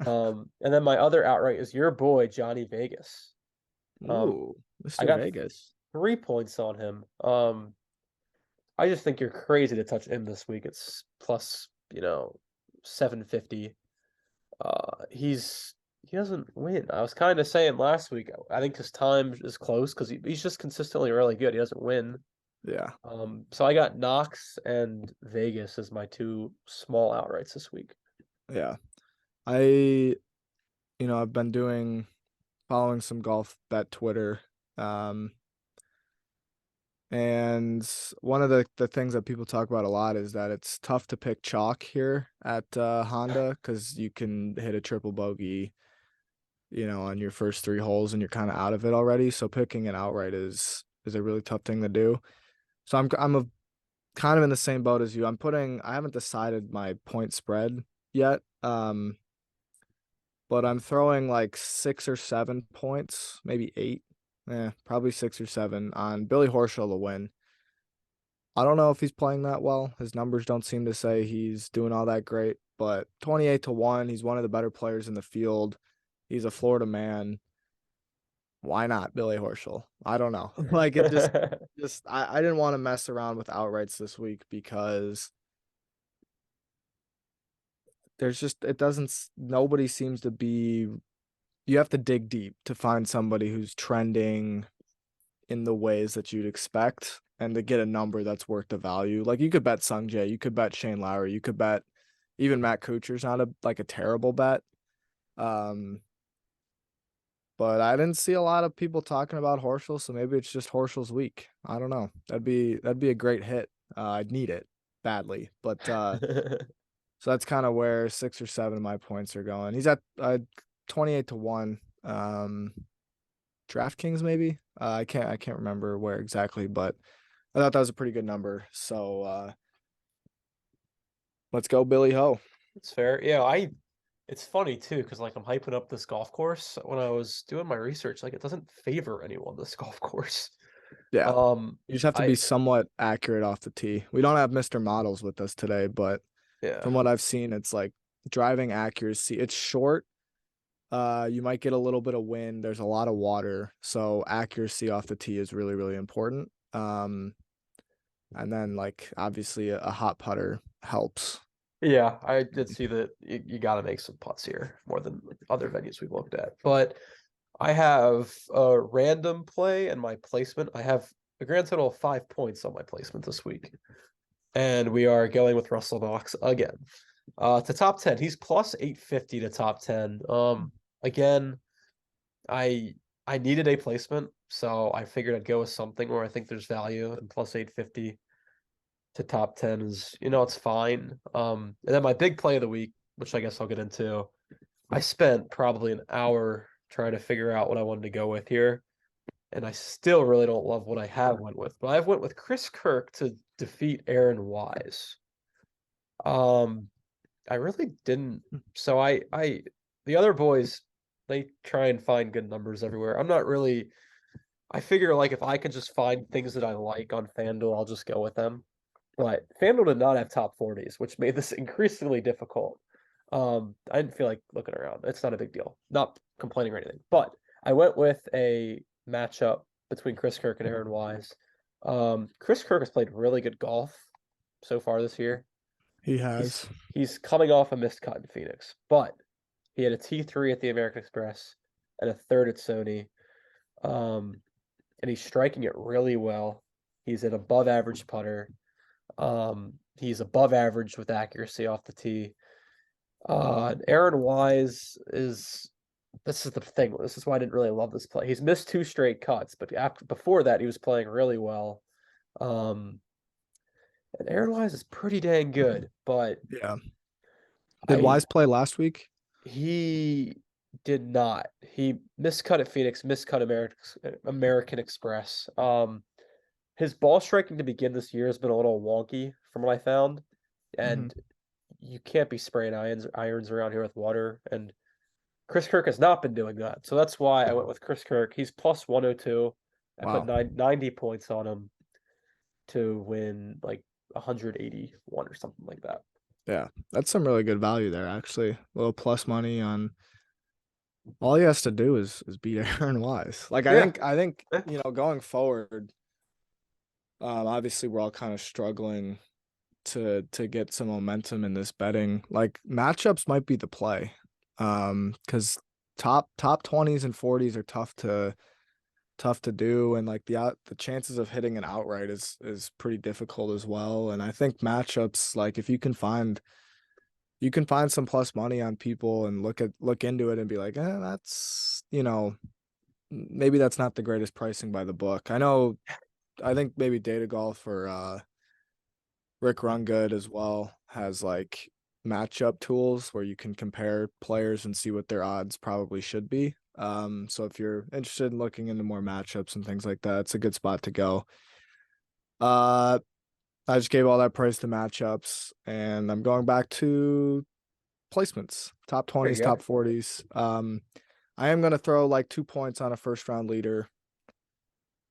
and then my other outright is your boy Johnny Vegas. Ooh, I Mr. got Vegas. 3 points on him. I just think you're crazy to touch him this week. It's plus, 750. He doesn't win. I was kind of saying last week, I think his time is close because he's just consistently really good. He doesn't win. Yeah. So I got Knox and Vegas as my 2 small outrights this week. Yeah. I've been following some golf bet Twitter. And one of the things that people talk about a lot is that it's tough to pick chalk here at Honda because you can hit a triple bogey, on your first 3 holes and you're kind of out of it already. So picking an outright is a really tough thing to do. So I'm kind of in the same boat as you. I haven't decided my point spread yet. But I'm throwing like 6 or 7 points, maybe 8. Probably 6 or 7 on Billy Horschel to win. I don't know if he's playing that well. His numbers don't seem to say he's doing all that great, but 28-1, he's one of the better players in the field. He's a Florida man. Why not Billy Horschel? I don't know. Like it I didn't want to mess around with outrights this week because nobody seems to be. You have to dig deep to find somebody who's trending in the ways that you'd expect and to get a number that's worth the value. Like you could bet Sung Jae, you could bet Shane Lowry, you could bet even Matt Kuchar's not a terrible bet. But I didn't see a lot of people talking about Horschel, so maybe it's just Horschel's week. I don't know. That'd be a great hit. I'd need it badly, but so that's kind of where 6 or 7 of my points are going. He's at 28-1. DraftKings maybe. I can't remember where exactly, but I thought that was a pretty good number. So let's go Billy Ho. It's fair. Yeah, it's funny too, because like I'm hyping up this golf course. When I was doing my research, like it doesn't favor anyone, this golf course. Yeah. You just have to be somewhat accurate off the tee. We don't have Mr. Models with us today, but from what I've seen, it's like driving accuracy. It's short. You might get a little bit of wind. There's a lot of water, so accuracy off the tee is really, really important. And then like obviously a hot putter helps. Yeah, I did see that you got to make some putts here more than other venues we've looked at. But I have a random play and my placement. I have a grand total of 5 points on my placement this week, and we are going with Russell Knox again. To top 10, he's plus 850 to top 10. Again, I needed a placement, so I figured I'd go with something where I think there's value, and plus 850 to top 10 is, it's fine. And then my big play of the week, which I guess I'll get into, I spent probably an hour trying to figure out what I wanted to go with here, and I still really don't love what I have went with, but I've went with Chris Kirk to defeat Aaron Wise. I really didn't. So the other boys, they try and find good numbers everywhere. I'm not really. I figure like if I can just find things that I like on FanDuel, I'll just go with them. But FanDuel did not have top 40s, which made this increasingly difficult. I didn't feel like looking around. It's not a big deal. Not complaining or anything. But I went with a matchup between Chris Kirk and Aaron Wise. Chris Kirk has played really good golf so far this year. He has. He's coming off a missed cut in Phoenix, but he had a T3 at the American Express and a third at Sony. And he's striking it really well. He's an above average putter. He's above average with accuracy off the tee. Aaron Wise this is the thing. This is why I didn't really love this play. He's missed 2 straight cuts, but before that he was playing really well. And Aaron Wise is pretty dang good, but Yeah. Did Wise play last week? he did not. He miscut at Phoenix, miscut American Express. His ball striking to begin this year has been a little wonky from what I found, Mhm. and you can't be spraying irons around here with water. And Chris Kirk has not been doing that, so that's why I went with Chris Kirk. He's plus 102. I put Wow. 90 points on him to win like 181 or something like that. Yeah, that's some really good value there, actually. A little plus money on all he has to do is beat Aaron Wise. Like Yeah. I think going forward, obviously we're all kind of struggling to get some momentum in this betting. Like matchups might be the play. Because top 20s and 40s are tough to do, and like the chances of hitting an outright is pretty difficult as well. And I think matchups, like if you can find some plus money on people and look into it and be like, that's maybe that's not the greatest pricing by the book. I think maybe Data Golf or Rick Rungood as well has like matchup tools where you can compare players and see what their odds probably should be. So if you're interested in looking into more matchups and things like that, it's a good spot to go. I just gave all that price to matchups, and I'm going back to placements, top There 20s, you go. top 40s. I am going to throw like 2 points on a first round leader.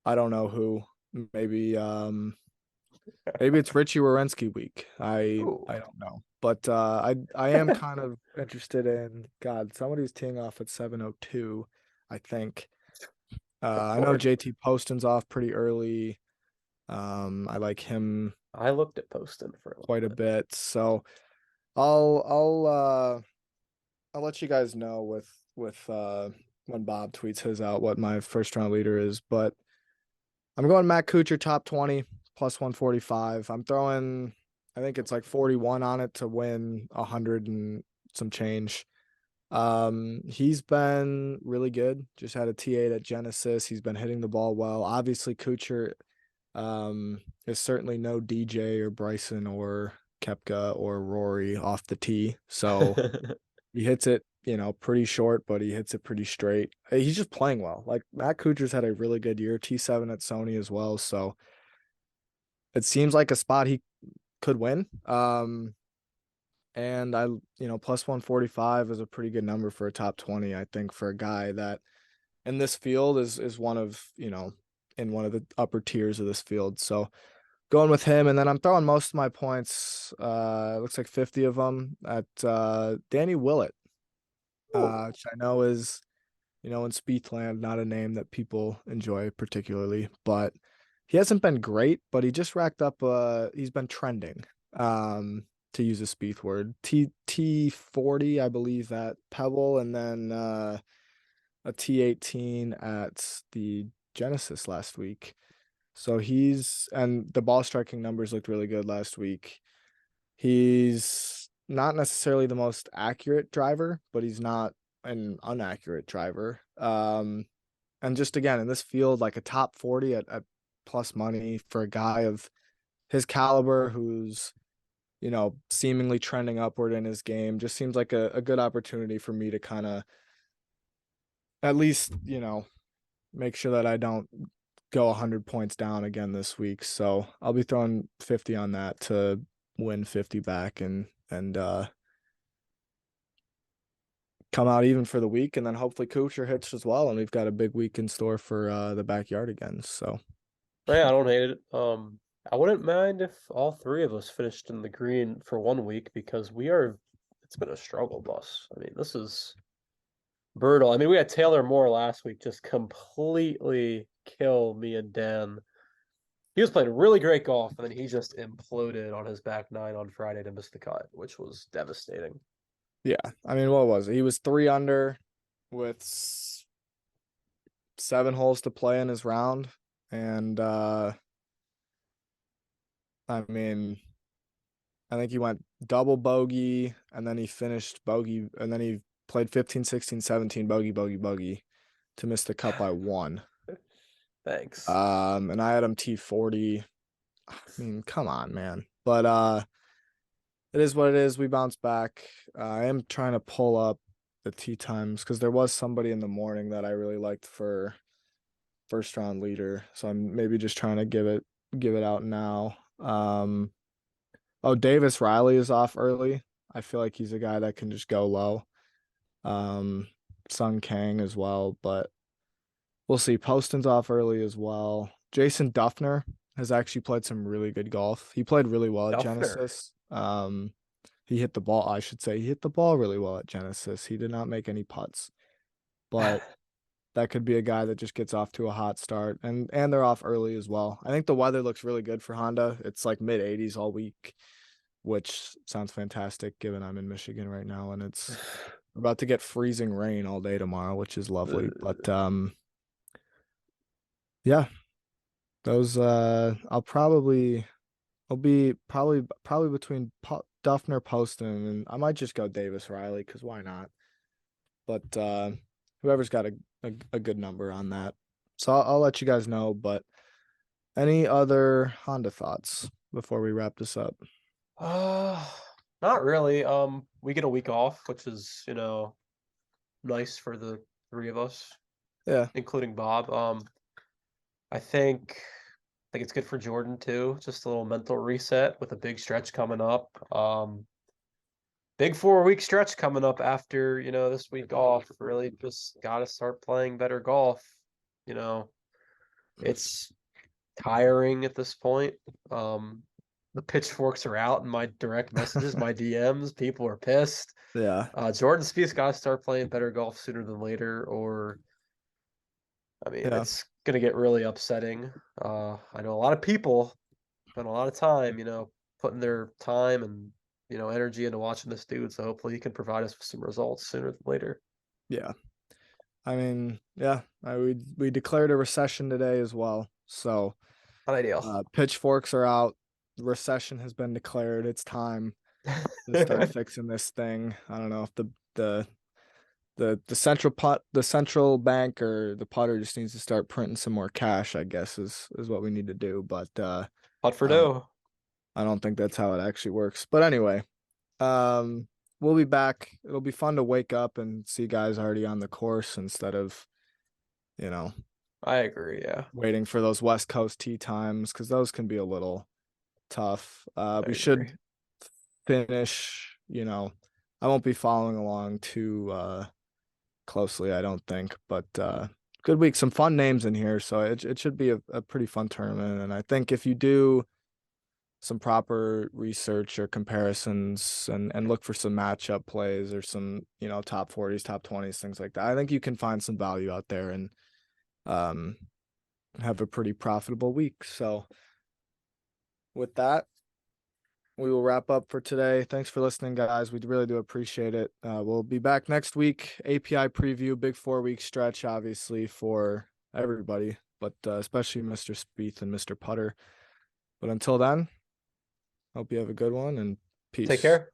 I don't know who. Maybe maybe it's Richie Werenski week. Ooh, I don't know. But I am kind of interested in God, somebody's teeing off at 7:02, I think. go I know for it. JT Poston's off pretty early. I like him I looked at Poston for a little quite a bit. bit. So I'll let you guys know with when Bob tweets his out what my first round leader is, but I'm going Matt Kuchar top 20 plus 145. I'm throwing I think it's like 41 on it to win 100 and some change. He's been really good. Just had a T8 at Genesis. He's been hitting the ball well. Obviously Kuchar is certainly no DJ or Bryson or Kepka or Rory off the tee. So he hits it, pretty short, but he hits it pretty straight. He's just playing well. Like Matt Kuchar's had a really good year, T7 at Sony as well. So it seems like a spot he could win. And plus 145 is a pretty good number for a top 20, I think, for a guy that in this field is one of, in one of the upper tiers of this field. So going with him, and then I'm throwing most of my points, looks like 50 of them at Danny Willett. Which I know is, in Spieth land, not a name that people enjoy particularly, but he hasn't been great, but he just racked up he's been trending, to use a Spieth word. T40, I believe, at Pebble, and then a T18 at the Genesis last week. So and the ball striking numbers looked really good last week. He's not necessarily the most accurate driver, but he's not an inaccurate driver. And just again, in this field, like a top 40 at plus money for a guy of his caliber who's, seemingly trending upward in his game, just seems like a good opportunity for me to kind of at least, make sure that I don't go 100 points down again this week. So I'll be throwing 50 on that to win 50 back and come out even for the week, and then hopefully Kuchar hits as well, and we've got a big week in store for the backyard again. So Yeah, I don't hate it. I wouldn't mind if all three of us finished in the green for 1 week because it's been a struggle bus. I mean, this is brutal. I mean, we had Taylor Moore last week just completely kill me and Dan. He was playing really great golf, and then he just imploded on his back nine on Friday to miss the cut, which was devastating. yeah, I mean, what was it? He was 3 under with 7 holes to play in his round, and I mean, I think he went double bogey, and then he finished bogey, and then he played 15, 16, 17, bogey to miss the cut by 1. Thanks. And I had him T40. I mean, come on, man. But it is what it is. We bounce back. I am trying to pull up the tee times because there was somebody in the morning that I really liked for first round leader. So I'm maybe just trying to give it out now. Oh, Davis Riley is off early. I feel like he's a guy that can just go low. Sung Kang as well, but we'll see. Poston's off early as well. Jason Duffner has actually played some really good golf. He played really well at Duffner. Genesis. He hit the ball, I should say. He hit the ball really well at Genesis. He did not make any putts. But that could be a guy that just gets off to a hot start. And they're off early as well. I think the weather looks really good for Honda. It's like mid 80s all week, which sounds fantastic given I'm in Michigan right now and it's about to get freezing rain all day tomorrow, which is lovely. But yeah, those I'll be probably between Duffner, Poston, and I might just go Davis Riley because why not? But whoever's got a good number on that. So I'll let you guys know. But any other Honda thoughts before we wrap this up? Not really. We get a week off, which is, nice for the three of us, Yeah, including Bob. I think it's good for Jordan too. Just a little mental reset with a big stretch coming up. Big 4 week stretch coming up after, this week off. Really just got to start playing better golf. It's tiring at this point. The pitchforks are out in my direct messages, my DMs. People are pissed. yeah, Jordan Spieth got to start playing better golf sooner than later, or yeah. it's gonna get really upsetting. I know a lot of people spend a lot of time, putting their time and energy into watching this dude. So hopefully he can provide us with some results sooner than later. Yeah. I mean, yeah, we declared a recession today as well. So Not ideal. pitchforks are out. The recession has been declared. It's time to start fixing this thing. I don't know if the central bank or the putter just needs to start printing some more cash, I guess is what we need to do. But Hot for I don't dough. I don't think that's how it actually works. But anyway, we'll be back. It'll be fun to wake up and see guys already on the course instead of, I agree. Yeah. waiting for those West Coast tee times because those can be a little tough. We should finish, I won't be following along too closely, I don't think, but good week, some fun names in here, so it should be a pretty fun tournament. And I think if you do some proper research or comparisons and look for some matchup plays or some, top 40s, top 20s, things like that, I think you can find some value out there and have a pretty profitable week. So with that, we will wrap up for today. Thanks for listening, guys. We really do appreciate it. We'll be back next week. API preview, big 4 week stretch, obviously, for everybody, but especially Mr. Spieth and Mr. Putter. But until then, hope you have a good one and peace. Take care.